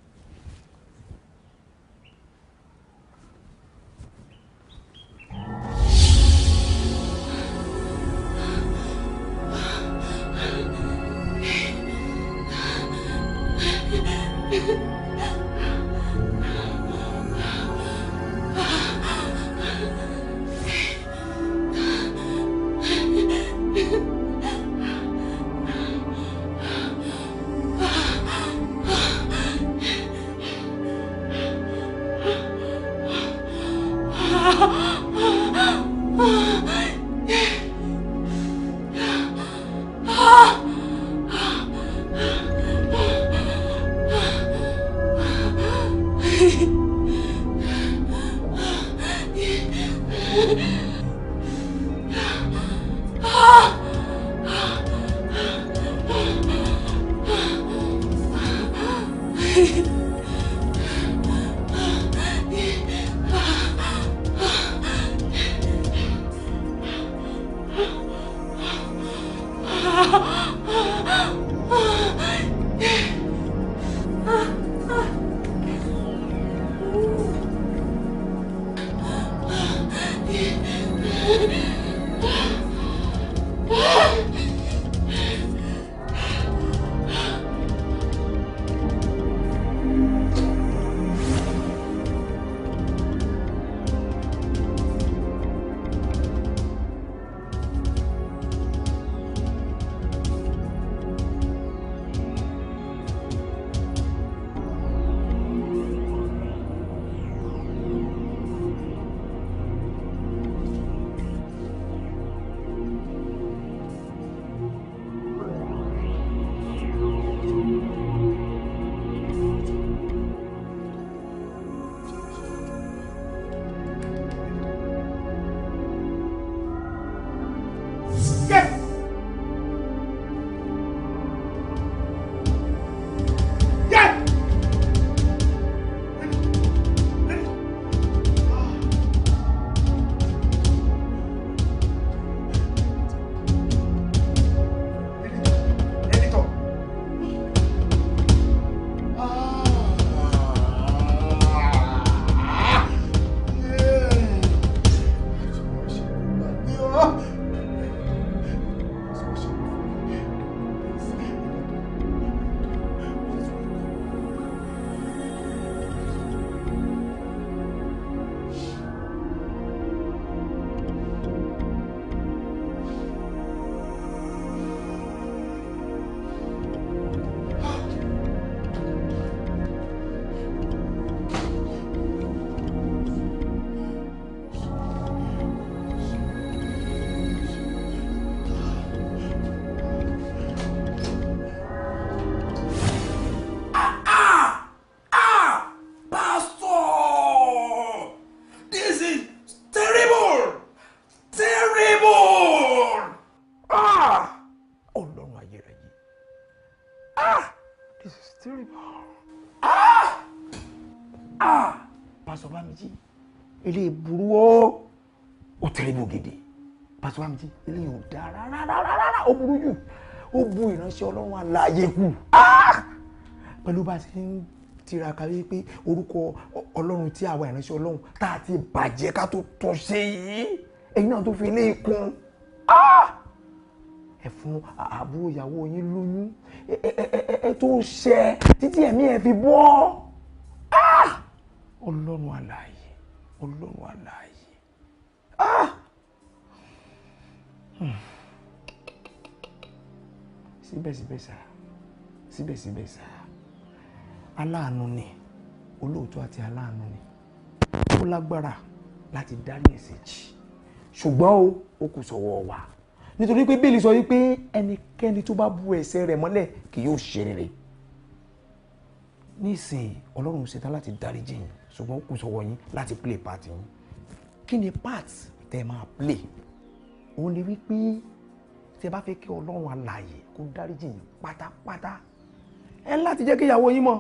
Pastor Bamiji ilé burú ó terrible gidi. Pastor Bamiji ilé ò dáa rárá ó burú jù ó bu ìránṣẹ́ Ọlọ́run alààyè kù. Pẹ̀lú bá ṣe ń tiraka wípé orúkọ Ọlọ́run tí àwa ìránṣẹ́ Ọlọ́run tá a ti bàjẹ́ ká tó tún ṣe yìí ẹ̀yin náà tó fi ilé ikun. Ẹ fún àbúrò ìyàwó yín lóyún ẹ tó ṣẹ títí ẹ̀mí ẹ fi bọ́. Ọlọ́run alààyè Ọlọ́run alààyè. Síbẹ̀síbẹ̀ sá aláàánú ni olóòótọ́ àti aláàánú ni ó lágbára láti dárí ẹ̀ṣẹ̀ jì ṣùgbọ́n ó kù sọ́wọ́ wa nítorí pé Bíbélì sọ wípé ẹnikẹ́ni tó bá bu ẹ̀ṣẹ̀ rẹ̀ mọ́lẹ̀ kì yóò ṣe rere. Nísìnyí Ọlọ́run ṣetán láti dárí jì yín ṣùgbọ́n ó kù sọ́wọ́ yín láti play part yín. Kí ni part tẹ́ máa play? Òun ni wípé tẹ́ bá fẹ́ kí Ọlọ́run alààyè kó dárí jì yín pátápátá ẹ láti jẹ́ kí ìyàwó yín mọ̀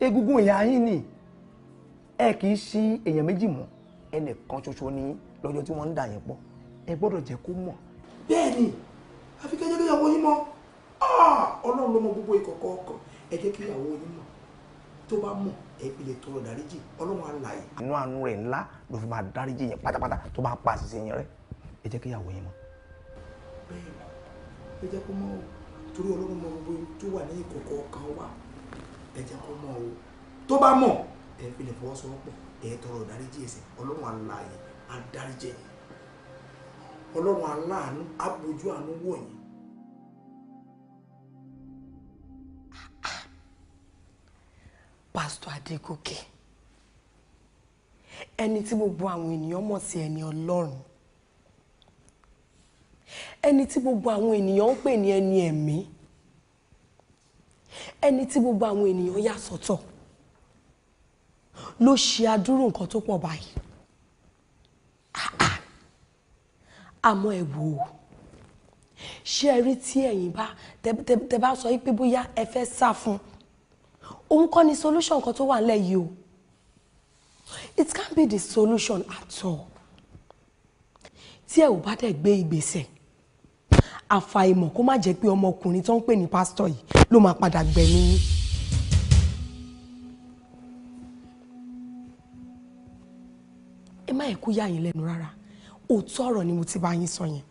egungun ìyá yín ni ẹ kì í ṣí èèyàn méjì mọ́ ẹnìkan ṣoṣo ní lọ́jọ́ tí wọ́n ń dà yín pọ̀ ẹ gbọ́dọ̀ jẹ́ kó mọ̀. Bẹ́ẹ̀ni àfi kẹ́ jẹ́ kí ìyàwó yín mọ̀ Ọlọ́run ló mọ gbogbo ìkọ̀kọ̀ ọkàn ẹ jẹ́ kí ìyàwó yín mọ̀ tó bá mọ̀ ẹ fi lè tọrọ dáríjì Ọlọ́run alààyè inú àánú rẹ̀ ńlá ló fi máa dáríjì yín pátápátá tó bá pa àṣìṣe yín rẹ́ ẹ jẹ́ kí ìyàwó yín mọ̀. Bẹ́ẹ̀ni ẹ jẹ́ kó mọ̀ o torí Ọlọ́run mọ gbogbo tó wà ní ìkọ̀kọ̀ ọkàn wa ẹ jẹ́ kó mọ̀ o tó bá mọ̀ ẹ fi lè fọwọ́sowọ́pọ̀ ẹ tọrọ dáríjì ẹ̀ṣẹ̀ Ọlọ́run alààyè á dáríjì yín Ọlọ́run aláàánú á bójú àánú wò yín. Pásítọ̀ Adégòkè ẹni tí gbogbo àwọn ènìyàn mọ̀ sí ẹni Ọlọ́run ẹni tí gbogbo àwọn ènìyàn ń pè ní ẹni ẹ̀mí ẹni tí gbogbo àwọn ènìyàn yà sọ́tọ̀ ló ṣe adúrú nǹkan tó pọ̀ báyìí àmọ́ ẹ wò ó ṣé ẹ rí tí ẹ̀yin bá tẹ bá sọ pé bóyá ẹ fẹ́ sá fún òun kọ́ ni solution kan tó wà nílẹ̀ yìí o it can't be the solution at all tí ẹ ò bá dẹ̀ gbé ìgbésẹ̀ àfàìmọ̀ kó má jẹ́ pé ọmọkùnrin tó ń pè ní pásítọ̀ yìí ló máa padà gbẹ̀mí yín. ẹ má yẹ kó yà yín lẹ́nu rárá òótọ́ ọ̀rọ̀ ni mo ti bá yín sọ yẹn.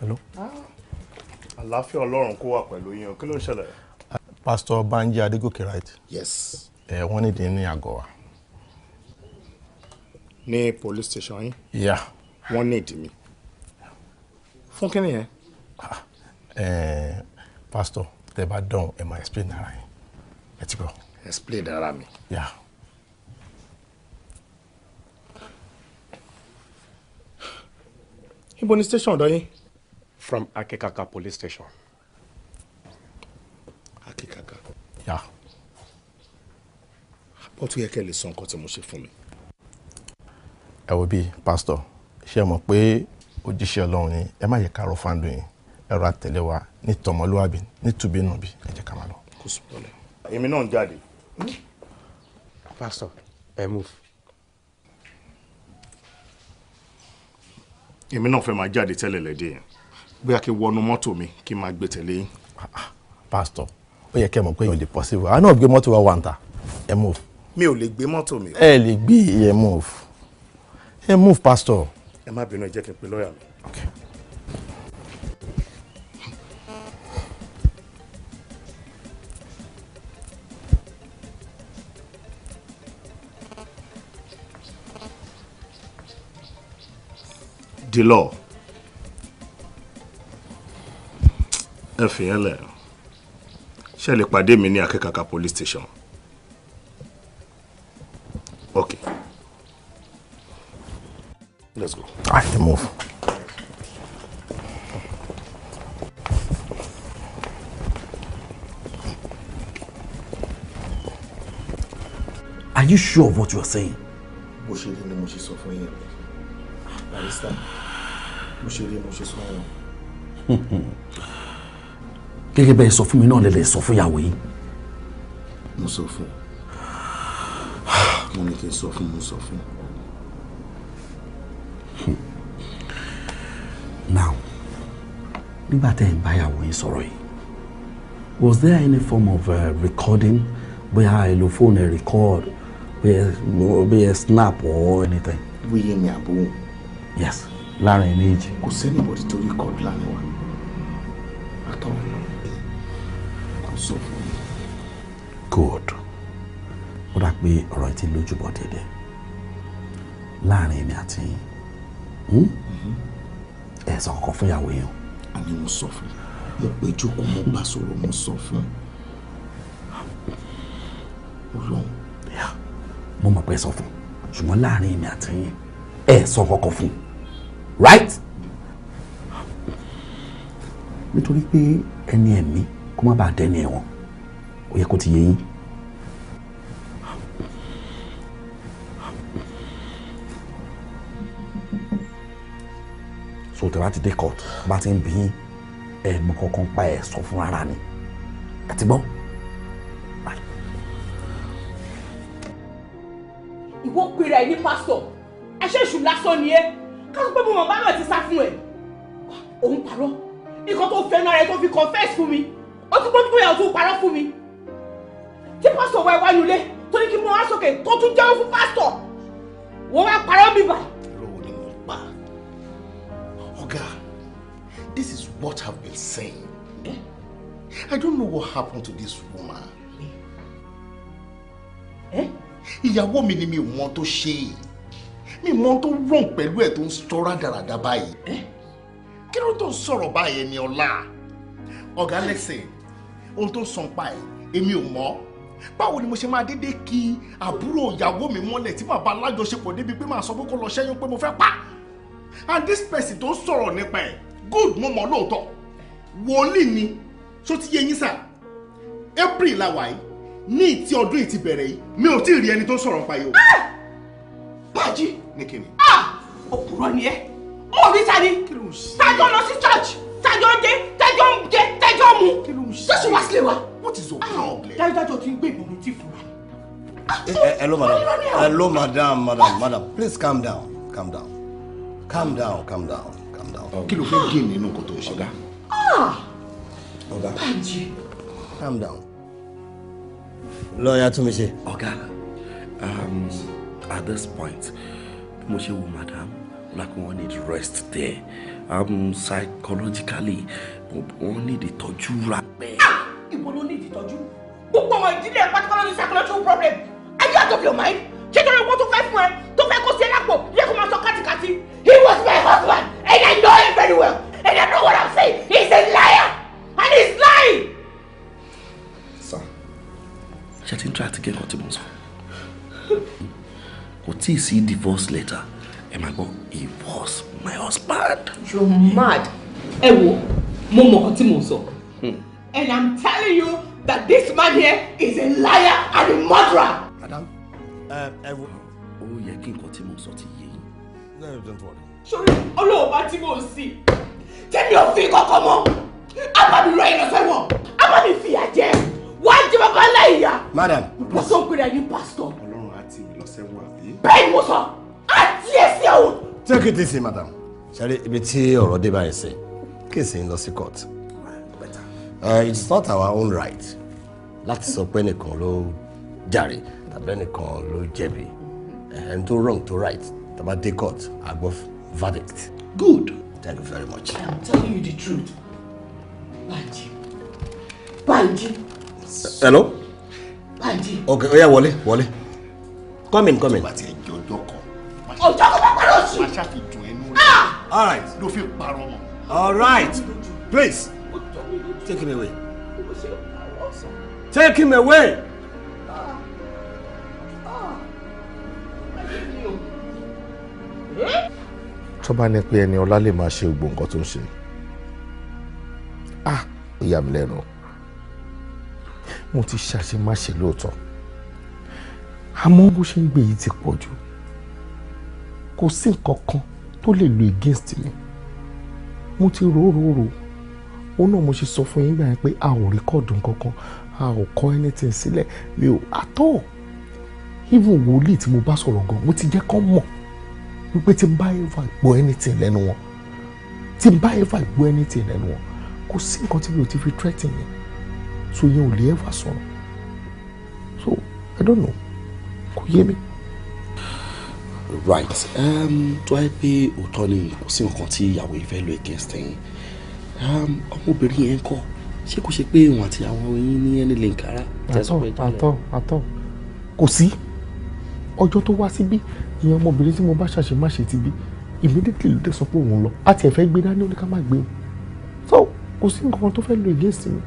Hello. Àlàáfíà Ọlọ́run kó wà pẹ̀lú yín o kí ló ń ṣẹlẹ̀. Pastor Banji Adégòkè right. Yes. Wọ́n ní dín ní àgọ́ wa. Ní police station yín. Yeah. Wọ́n ní ìdí mi. Fún kí ni yẹn. Pastor tẹ́ bá dán ẹ máa explain ara yín. Ẹ ti gbọ́. Explain ara mi. Yeah. Ibo ni station ọ̀dọ̀ yín? From Akekaka police station. Akekaka. Yeah. Ó tún yẹ kẹ́ lè sọ nǹkan tí mo ṣe fún mi. Ẹ wo bí pastor ṣe mọ̀ pé òjíṣẹ́ Ọlọ́run ni ẹ má yẹ ká rọ fáńdù yín ẹ̀rọ àtẹ̀lé wa ní tọmọlúwàbí ní tùbínùbí ẹ jẹ́ ká máa lọ. Kò sí problem. Èmi náà ń jáde. Pastor ẹ move. Èmi náà fẹ́ máa jáde tẹ́lẹ̀ lẹ́dẹ̀ yẹn. Bóyá kí n wọnú mọ́tò mi kí n máa gbé tẹ̀lé yín. Pastor ó yẹ kẹ́ mọ̀ pé yóò lè possible àá náà gbé mọ́tò wa wà ń ta ẹ move. Mi ò lè gbé mọ́tò mi. Ẹ lè gbé ẹ move. Ẹ move pastor. Ẹ má bínú ẹ jẹ́ kí n pe lọ́ọ̀yà mi. Okay. The law. Ẹ fi yẹn lẹ̀. Ṣé lè pàdé mi ní Akekaka police station? Okay. Let's go. I can move. Are you sure of what you are saying? Bó ṣe rí ni mo ṣe sọ fún yín. Barista. Bó ṣe rí mo ṣe sọ yín. Gẹ́gẹ́ bẹ́ẹ̀ sọ fún mi náà lẹ́lẹ̀ sọ fún ìyàwó yín. Mo sọ fún. Mo ní kí n sọ fún mo sọ fún. Now, nígbà tẹ́ ń bá ìyàwó yín sọ̀rọ̀ yìí, was there any form of recording? Bóyá ẹ lo fóònù ẹ record, bóyá snap or anything? Wíyé ni àbúrò. Yes, láàrin méjì. Kò sẹ́nìbọ̀dì tó record lánàá wa. Àtọ̀. Kò sọ fún mi. Good. Ó dà pé ọ̀rọ̀ ti lójú bọ̀ dédé. Láàrin èmi àti yín. Ẹ sọ kọ́kọ́ fún ìyàwó yín. Àní mo sọ fún. Mo pé jókòó mo bá sọ̀rọ̀ mo sọ fún. Ọlọ́run. Mo mọ̀ pé ẹ sọ fún. Ṣùgbọ́n láàrin èmi àti yín, ẹ sọ kọ́kọ́ fún. Right? Nítorí pé ẹni ẹ̀mí kó má bàa dẹ́ni ẹ̀wọ̀n. Ó yẹ kó ti yé yín. So tẹ́ bá ti dé court bá ti ń bí yín ẹ mọ kankan pa ẹ sọ fún ara ni ẹ ti gbọ́. Ìwọ pèrè ẹ ní pásítọ̀ aṣẹ́ṣù lásán ni ẹ ká sọ pé mo mọ̀ bá náà ti sá fún ẹ. Òun parọ́ nǹkan tó fẹ́ náà rẹ tó fi confess fún mi ó ti gbọ́dọ̀ bóyá o tún parọ́ fún mi. Tí pásítọ̀ wá wáyé ilé tó ní kí mo wá sókè tó tún jẹ́wọ́ fún pásítọ̀ wọ́n wá parọ́ mi báyìí. This is what I've been saying. I don't know what happened to this woman. Ìyàwó mi ni mi ò mọ tó ṣe. Mi mọ tó wrong pẹ̀lú ẹ̀ tó ń sọ́ra dáradá báyìí. Kí ló tó ń sọ̀rọ̀ báyìí ẹni ọlá? Ọ̀gá lẹ́sìn, ohun tó sàn pa ẹ̀, èmi ò mọ̀. Báwo ni mo ṣe máa dédé kí àbúrò ìyàwó mi mọ́lẹ̀ tí bàbá alájọṣepọ̀ débi pé màá sọ pé kó lọ ṣẹ́yún pé mo fẹ́ pa? And this person tó ń sọ̀rọ̀ nípa ẹ̀, good mo mọ̀ lóòótọ́. Wòlíì ni, ṣó ti yé yín sà? April la wà yìí, ní tí ọdún yìí ti bẹ̀rẹ̀ yìí, mi ò tí ì rí ẹni tó ń sọ̀rọ̀ nípa yìí o. Bájí ní kíni? Òpùrọ̀ ni ẹ. Ó rí ta ni? Tájọ́ lọ sí church, tájọ́ ń jẹ, tájọ́ mu. Jésù wá sílé wa. What is your problem? Dájúdájú ti ń gbé ìbọn mi tí fún wa. Hello, madam. Hello, madam. Please calm down. Calm down. Kí ló fẹ́ gé nínú nǹkan tó ń ṣe? Ọ̀gá. Calm down. Lọ́ọ̀yà tún mi ṣe. Ọ̀gá, at this point, mo ṣe wo madam, like wọ́n need rest there. Psychologically, wọ́n need ìtọ́jú rápẹ́. Ìwọ ló ní ìtọ́jú. Gbogbo ọmọ ìdílé ẹ̀ pátákó ní psychological problem. Are you out of your mind? Ṣé torí owó tó fẹ́ fún ẹ tó fẹ́ kó sí ẹ lápò yẹ kó máa sọ kátikàti? He was my husband and I know him very well and I know what I'm saying. He's a liar and he's lying. ṣe ti ń try àti kẹ́kọ̀ọ́ tí mo sọ kò tí ì sí divorce letter ẹ máa gbọ́ he was my husband. You're mad. Ẹ wo mo mọ̀ nǹkan tí mo sọ. And I'm telling you that this man here is a liar and a murderer. Madam, ẹ wo. Ó yẹ kí nǹkan tí mo sọ ti yé yín. No, don't worry. Sori olóòbá tí mo sì tẹ́mi ò fi kọ́kọ́ mọ́. Abami rọ iná sẹ́wọ̀n. Abami fìyà jẹ. Wá jẹ bàbá láìyá. Madam. Pásọ̀ ń pèrè ẹ̀yin pásítọ̀. Ọlọ́run á tì mí lọ sẹ́wọ̀n àbí. Bẹ́ẹ̀ ni mo sọ. Á ti ẹ̀ sí ẹ̀wọ̀n. Take it easy, madam. Ṣé ibi tí ọ̀rọ̀ dé báyìí sí? Kéèsì ń lọ sí court. It's not our own right láti sọ pé ẹnìkan ló jàre tàbí ẹnìkan ló jẹ̀bi. Ẹni tó wrong tó right tàbá dé court a gbọ́ verdict. Good. Thank you very much. I'm telling you the truth. Banji. Banji. Hello? Banji. Okay, ó yá wọlé. Come in. Bàtí ẹjọ́ ọjọ́ kan. Ọjọ́ kan bá parọ́ sí. Màá ṣàfihàn ẹnu rẹ̀. All right. Ló fi parọ́ mọ́. All right. Please. Take him away. Take him away. tó bá ní pé ẹni ọlá lè máa ṣe gbogbo nǹkan tó ń ṣe ó yà mí lẹ́nu mo ti ṣàṣemáṣe lóòótọ́ àmọ́ bó ṣe ń gbé yìí ti pọ̀ jù kò sí nǹkan kan tó lè lo against mi mo ti rò ó náà mo ṣe sọ fún yín gbà yẹn pé a ò rékọ́ọ̀dù nǹkankan a ò kọ anything sílẹ̀ mi ò àtọ́ even wòlíì tí mo bá sọ̀rọ̀ gan mo ti jẹ́ kán mọ̀ wípé tí n bá ever gbọ́ anything lẹ́nu wọn kò sí nǹkan tí mi ò ti fi threaten yẹn so yẹn ò lè ever sọ̀rọ̀ so I don't know kò yé mi. Right tó wáyé pé òótọ́ ni kò sí nǹkan tí ìyàwó yìí fẹ́ lo against ẹ̀yin ọmọbìnrin yẹn kọ́ ṣé kò ṣe pé òun àti àwọn yín ní ẹni lè ń kára. àtọ̀ kò sí ọjọ́ tó wá síbí ìyẹn ọmọbìnrin tí mo bá ṣàṣemáṣe ti bí immediately ló dé sọ pé òun lọ àti ẹ̀fẹ́ gbé dání ó ní ká má gbé o so kò sí nǹkan tó fẹ́ lo against mi.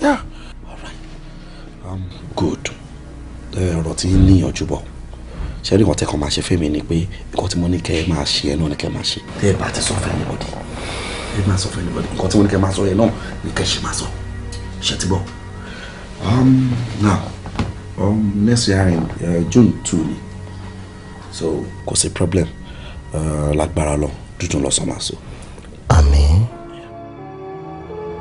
Yeah. All right. Good. Ọ̀rọ̀ tí ń níyànjú bọ̀ ṣé rí nǹkan tẹ́ kàn máa ṣe fẹ́mi ni pé nǹkan tí mo ní kẹ́ ẹ máa ṣe ẹ náà ni kẹ́ ẹ máa ṣe tẹ́ ẹ bá ti sọ fẹ́ anybody ẹ máa sọ fẹ́ anybody nǹkan tí mo ní kẹ́ ẹ máa sọ yẹn náà ni kẹ́ ẹ ṣe máa sọ ṣe ti bọ̀. Now next year in June 2 ni so kò sí problem lágbára lọ dúdú lọ sọmọ so. Àmín.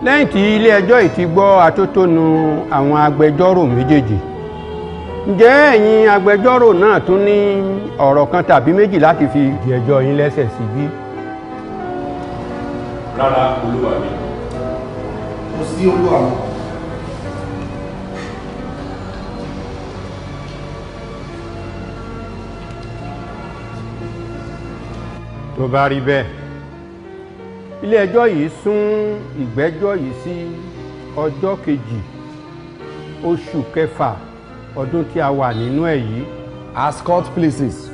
Lẹ́yìn tí ilé ẹjọ́ yìí ti gbọ́ atótónu àwọn agbẹjọ́rò méjèèjì ǹjẹ́ ẹ̀yin agbẹjọ́rò náà tún ní ọ̀rọ̀ kan tàbí méjì láti fi ìdí ẹjọ́ yín lẹ́sẹ̀ sí bí? Rárá olúwa mi. Kò sí olúwa mi. Tó bá rí bẹ́ẹ̀ ilé ẹjọ́ yìí sún ìgbẹ́jọ́ yìí sí ọjọ́ 2 oṣù kẹfà ọdún tí a wà nínú ẹ̀ yìí. As court pleases.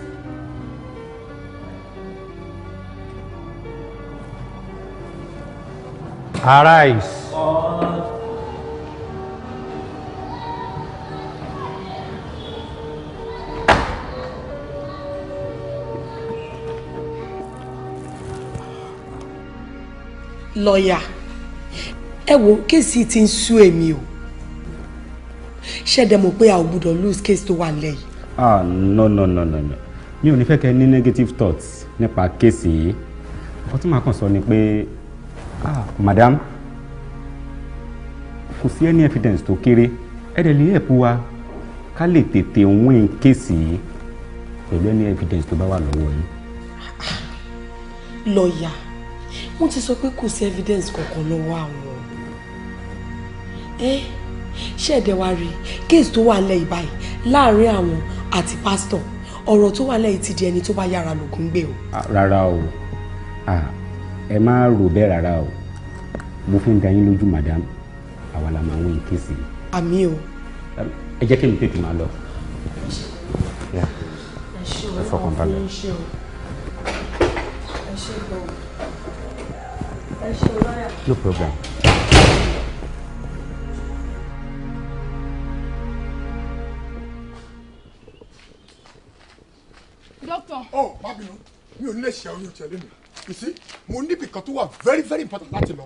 Arise. Lọ́yà ẹ wo kéèsì tí ń sú èmi o ṣẹ̀dẹ̀ mọ̀ pé a ò gbọ́dọ̀ lose case tó wà nílẹ̀ yìí. No mi ò ní fẹ́ kẹ́ ní negative thoughts nípa kéèsì yìí ọ̀tún tí màá kàn sọ ni pé madam kò sí any evidence tó kéré ẹ̀dẹ̀ lè help wa ká lè tètè win kéèsì yìí pẹ̀lú any evidence tó bá wà lọ́wọ́ yìí. Lọ́yà wọ́n ti sọ pé kò sí evidence kankan lọ́wọ́ àwọn ṣẹ̀dẹ̀ wá rí kéèsì tó wà lẹ́yìn báyìí láàrin àwọn àti pásítọ̀ ọ̀rọ̀ tó wà lẹ́yìn ti di ẹni tó bá yára lògùn gbé o. Rárá o ẹ má rò bẹ́ẹ̀ rárá o mo fi ń da yín lójú madam àwa la máa ń win kéèsì. Àmì o. Ẹ jẹ́ kí mi tètè máa lọ. Ẹ fọkàn balẹ̀. No problem. Oh, má bínú. Mi ò ní lè ṣe oyún tiẹ̀ lẹ́nu. You see, mo níbi kan tó wà very very important láti lọ.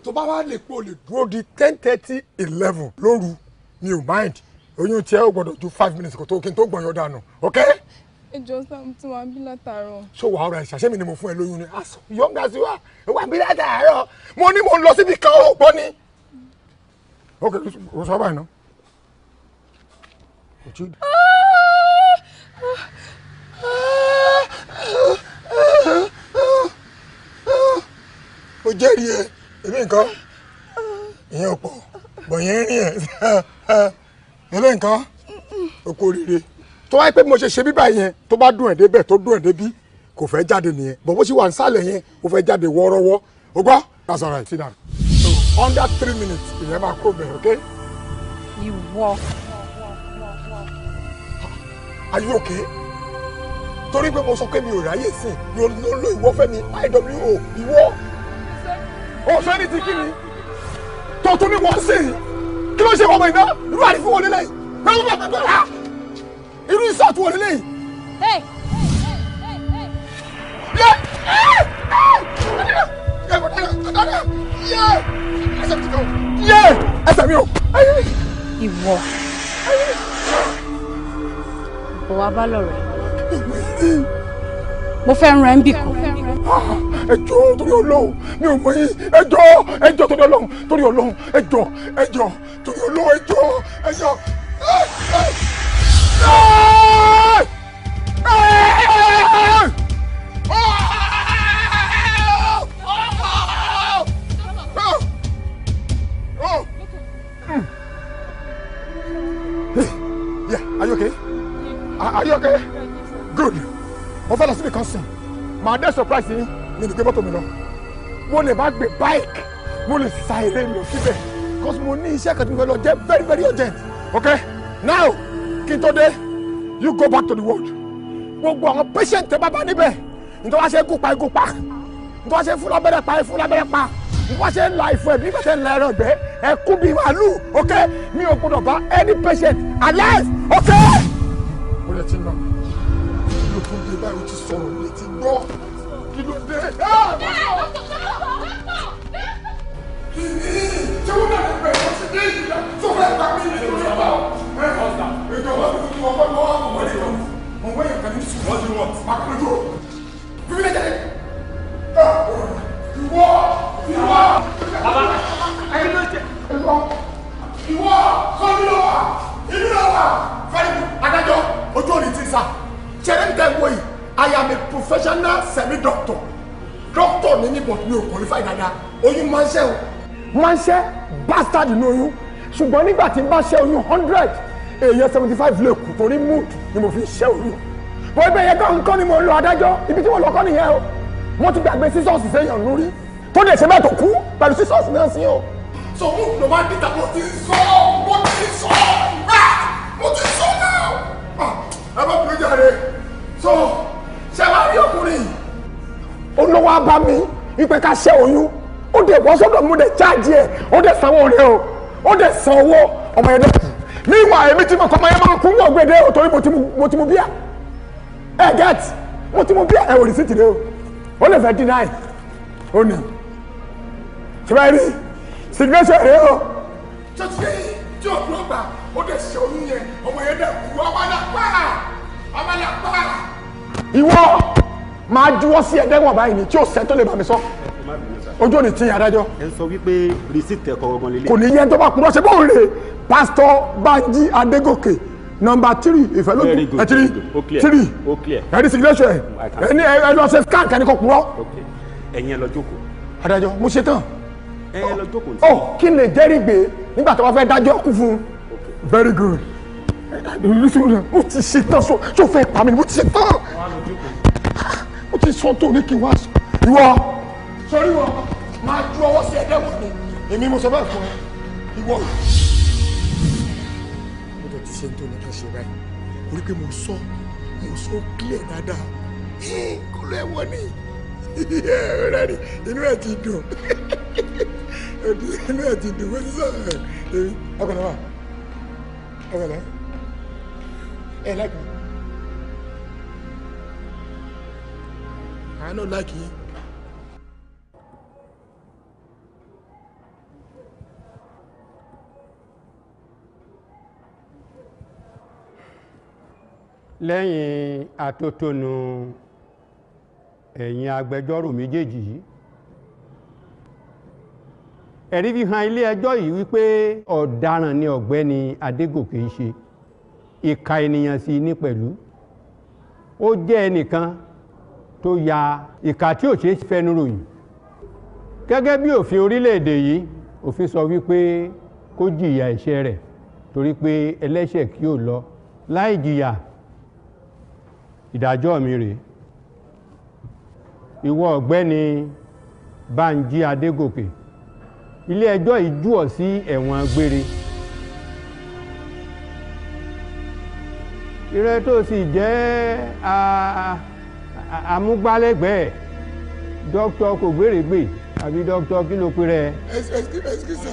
Tó bá wá lè pé o lè dúró di 10:30, 11 lóru, mi ò mind. Oyún tiẹ̀ ó gbọ́dọ̀ ju 5 minutes kó tó kí n tó gbọ̀nyọ́ dànù. Okay? Ẹjọ́ Sam tí wàá bí látàárọ̀. Ṣé wàá ọ̀rọ̀ ìṣàṣẹ́ mi ni mo fún ẹ lóyún ni? Aṣọ yọ̀ǹda sí wa. Wà bí látàárọ̀. Mo ní mo ń lọ síbi kan ó gbọ́ ni. Okay, o sọ báyìí náà. Mo jẹ́rìí ẹ, èmi nǹkan, ìyẹn ọ̀pọ̀, bọ̀ yẹn rìn ẹ̀, ẹlẹ́ nǹkan, oko rire. Tó wáyé pé mo ṣe bíbá yẹn, tó bá dùn ẹ̀ débẹ̀ tó dùn ẹ̀ débí, kò fẹ́ jáde nìyẹn. Bọ̀ bó ṣe wà nísàlẹ̀ yẹn, ó fẹ́ jáde wọ́ọ́rọ́wọ́. O gbọ́? That's all right, sit down. So under 3 minutes, ìyẹn máa kó bẹ̀rẹ̀, okay? Ìwọ. Are you okay? Torí pé mo sọ pé mi ò ráyè sí ló lo ìwọ fẹ́ mi IWO ìwọ. Ó fẹ́ ní ti kí ni? Tó tún ní wọ́n sí i. Kí ló ṣe ọmọ iná? Irú àrífín wọlé lẹ́yìn. Bẹ́ẹ̀ bá bẹ́ẹ̀ rà. Irú ìsàtú wọlé lẹ́yìn. Ẹsẹ̀ mi o. Ìwọ. Bọ̀ wá bá lọ̀rọ̀ ẹ̀. Mo fẹ́ rán ẹ ń bì kan. Ẹ jọ̀ọ́ torí Ọlọ́run mi ò mọ̀ yín. Ẹ jọ̀ọ́ torí Ọlọ́run torí Ọlọ́run ẹ jọ̀ọ́ torí Ọlọ́run ẹ jọ̀ọ́. Yeah, are you okay? Are you okay? Good. Mo fẹ́ lọ síbi kan sìn. Màá dé surprise yín mi ní gbé mọ́tò mi lọ. Mo lè má gbé bike. Mo lè sa eré lọ síbẹ̀. Because mo ní iṣẹ́ kan tí mo fẹ́ lọ jẹ́ very very urgent. Okay? Now, kí n tó dé, you go back to the world. Gbogbo àwọn patient tẹ bá bá níbẹ̀. Nítorí wá ṣe gúpa igúpa. Nítorí wá ṣe fún lábẹ́rẹ́ pa fún lábẹ́rẹ́ pa. Nítorí wá ṣe ń la ìfọ̀ ẹ̀bí bẹ́ẹ̀ ń la ẹ̀rọ ìgbẹ́. Ẹ kú bí màálù. Okay? Mi ò gbọdọ̀ bá any patient alive. Okay? Mo lè ti nà. Kí ló tún dé báyìí ó ti sọ̀rọ̀ lè ti gbọ́. Kí ló dé? Ṣé wọ́n náà lè bẹ̀rẹ̀ wọ́n ti dé ìlú tó fẹ́ gbà mí ní ìlú ìjọba? Ìjọba ti tún ọkọ̀ lọ́wọ́ àwọn ọmọdé kan. Mo wẹ́ yẹn kan ní sùn. Wọ́n ti wọ̀. Màkúrẹ́jọ. Bíbí lè jáde. Ìwọ. Bàbá. Ẹyin ló jẹ. Ìwọ. Sọ́ni ló wà. Ìlú ló wà. Very good. Adájọ́ ojú òní ti sá. Ṣẹlẹ̀ ń tẹ́ wo yìí. I am a professional semi-doctor. Doctor ni mi but mi ò qualify dáadáa. Oyún máa ń ṣe o. Máa ń ṣe bastard ní oyún. Ṣùgbọ́n nígbà tí n bá ṣe oyún 100, èèyàn 75 lè kù torí mood ni mo fi ṣe oyún. Bọ́ ibẹ̀ yẹn gan nǹkan ni mo ń lo adájọ́. Ibi tí mo lọ kọ́ nìyẹn o. Mo ti gbàgbé sísọ́ọ̀sì sẹ́yìn lórí. Tó lè ṣe bẹ́ẹ̀ tó kú pẹ̀lú sísọ́ọ̀sì náà sí o. So mood ló máa ń dìtà mo ti sọ náà. Ẹ bá bínú jáde. So ṣé wàá rí ọkùnrin yìí? Olówó á bá mi wípé ká ṣe oyún. Ó dẹ̀ wọ́n sọ́dọ̀ mo dẹ̀ cháàjì ẹ̀. Ó dẹ̀ sanwó rẹ̀ o. Ó dẹ̀ san owó ọmọ yẹn dẹ̀ kù. Níwà èmi tí mo kọ́ ọmọ yẹn máa kú ní ọ̀gbẹ́dẹ́ o torí mo ti mu bíà. Ẹ get mo ti mu bíà ẹ wò ní sítì rẹ o. Ó lè fẹ́ deny. Ó ní. Ṣé bá rí signature rẹ o? Ṣé tí o kúrò gbà ó dẹ̀ ṣe oyún yẹn ọmọ yẹn dẹ̀ kú ọmọdé ìwọ máa juwọ́ sí ẹ̀dẹ́wọ̀n báyìí ni tí ó sẹ́ tó lè bá mi sọ ojú òní tí adájọ́. ẹ sọ wípé receipt ẹ̀kọ́ ọgbọ̀n lélẹ̀. kò ní yẹn tó bá kúrò ṣe bóun rè pásítọ̀ Bánjí Adégòkè nọmba 3 ìfẹ́lódún ẹ 3 ẹni signature ẹ ẹni ẹ lọ ṣe scan kẹ́ni kò kúrò. ẹ̀yin ẹ lọ jókòó. adájọ́ mo ṣe tán. ẹ lọ jókòó. ọ kí n lè jẹ́rìí gbé nígbà tó bá fẹ́ dájọ́ kú fún un. Very good. Mo ti ṣe tán so fẹ́ pa mi mo ti ṣe tán. Mo ti sọ tó ní kí n wá sọ. Ìwọ sọrí wọn máa ju ọwọ́ sí ẹ̀dẹ́ wọn ni. Èmi mo sọ bẹ́ẹ̀ fún ẹ. Ìwọ. Mo tẹ̀ ti ṣe tó ní kí n ṣe báyìí. Orí pé mo sọ clear dáadáa. Kò lọ ẹ̀wọ̀n ni. Ọ̀rẹ́ ni inú ẹ̀ ti dùn. Inú ẹ̀ ti dùn. Mo ti sọ ẹ̀ ọkọ̀ náà wà. Okay, hey, like me. I no like yín. lẹ́yìn atótónu ẹ̀yin agbẹjọ́rò méjèèjì yìí ẹ̀rí fi hàn ilé ẹjọ́ yìí wípé ọ̀daràn ni ọ̀gbẹ́ni Adégòkè ń ṣe ìka ènìyàn sí ní pẹ̀lú ó jẹ́ ẹnìkan tó ya ìka tí ò ṣeé fẹnu ròyìn gẹ́gẹ́ bí òfin orílẹ̀-èdè yìí òfin sọ wípé kó jìyà ẹ̀ṣẹ̀ rẹ̀ torí pé ẹlẹ́ṣẹ̀ kì yóò lọ láì jìyà. Ìdájọ́ mi rèé ìwọ ọ̀gbẹ́ni Bánjí Adégòkè ilé ẹjọ́ yìí jù ọ́ sí ẹ̀wọ̀n gbére ìrẹ́ tó sì jẹ́ amúgbálẹ́gbẹ̀ẹ́ dókítà Kògbérègbè àbí dókítà kí ló pe rẹ. Ẹsikísà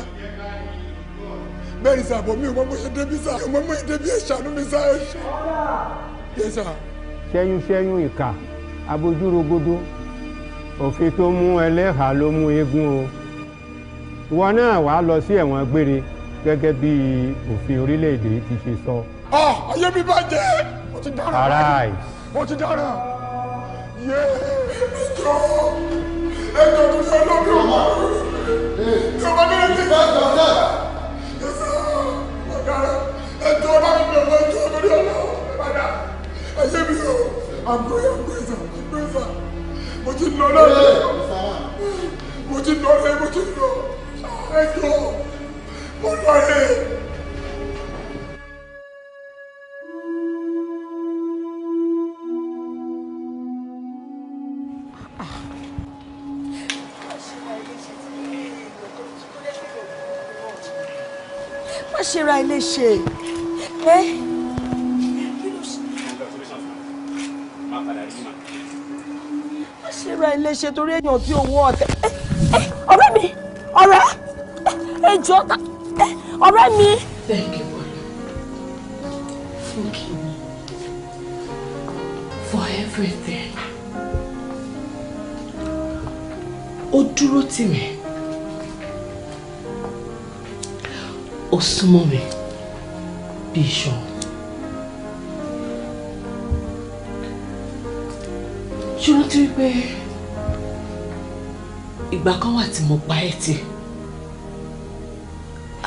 bẹ́ẹ̀ ni sàbọ̀ mi ò mọ bó ṣe débi sá ò mọ bó ṣe débi ẹ̀ ṣàánú mi sá ẹ̀ ṣe. Yes sir. Ṣẹ́yún ìkà abojúrogodo òfin tó mú ẹlẹ́hàá ló mú eégún o ìwọ náà wàá lọ sí ẹ̀wọ̀n gbére gẹ́gẹ́ bí òfin orílẹ̀-èdè ti ṣe sọ. Ayé mi bàjẹ́ mo ti dára. Arise. Mo ti dára. Yé ẹjọ́ tó ṣe lóbi ọmọ tí o bá dé ẹjọ́ bá jọ náà. Ẹjọ́ bá mi bẹ̀rẹ̀ ẹjọ́ lórí ọ̀nà ìbàdàn. Ayé mi o, I'm going sir. Mo ti lọ lẹ́yìn. Mo ti lọ ẹjọ́ mo lọ lẹ́yìn. Má ṣe ra ilé ṣe má ṣe ra ilé ṣe torí èèyàn tí owó ọ̀tẹ̀ ọ̀rẹ́ mi ẹjọ́ ọ̀rẹ́ mi. Thank you, Bola. Forgive me for everything. Ó dúró tì mí. Ó súnmọ́ mi bí iṣan. Ṣé o rántí wípé ìgbà kan wà tí mo pa ẹ́ tì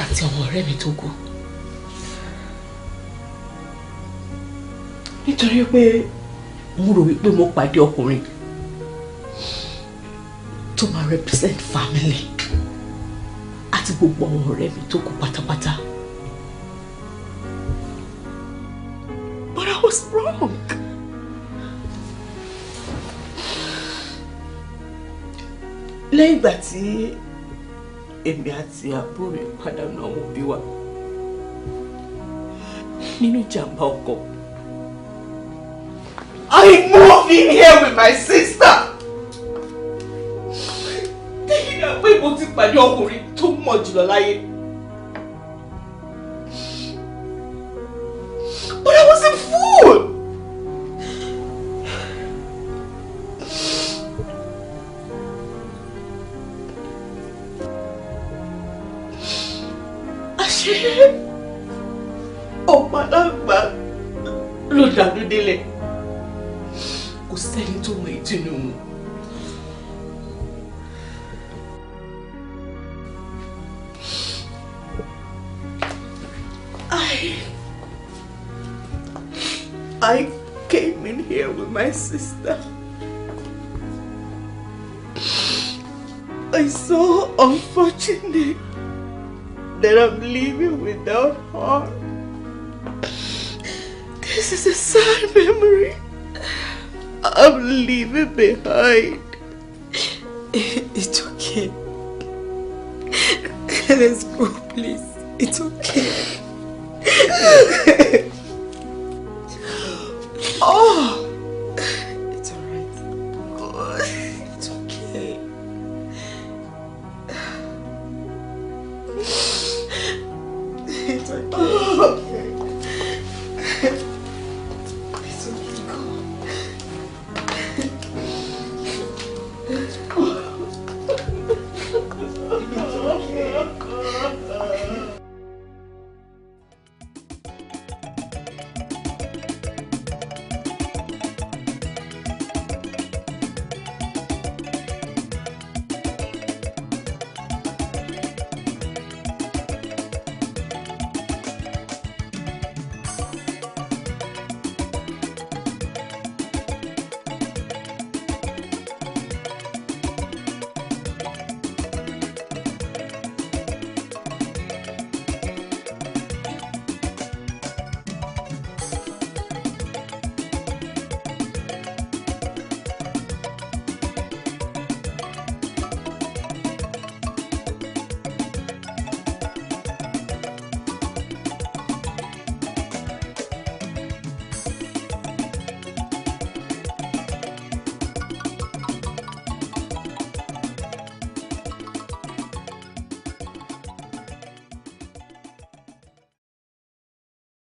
àti àwọn ọ̀rẹ́ mi tó kù? Nítorí pé mo rò wípé mo pàdé ọkùnrin tó máa represent family àti gbogbo àwọn ọ̀rẹ́ mi tó kù pátápátá. But I was wrong. Lẹ́yìn ìgbà tí èmi àti àbúrò mi pàdánù àwọn òbí wa nínú ìjàmbá ọkọ̀, I moved in here with my sister. Thinking that pé mo ti pàdé ọkùnrin tó mọ̀ jùlọ láyé. But I was a fool. Àṣé ọ̀pọ̀lọpọ̀ ló dànù délẹ̀. Kò sẹ́ni tó mọ ìdùnnú wọn. I came in here with my sister. I so unfortunate that I'm leaving without her. This is a sad memory I'm leaving behind. It's okay. Let's go, please. It's okay. Oh, it's alright. It's okay. It's okay.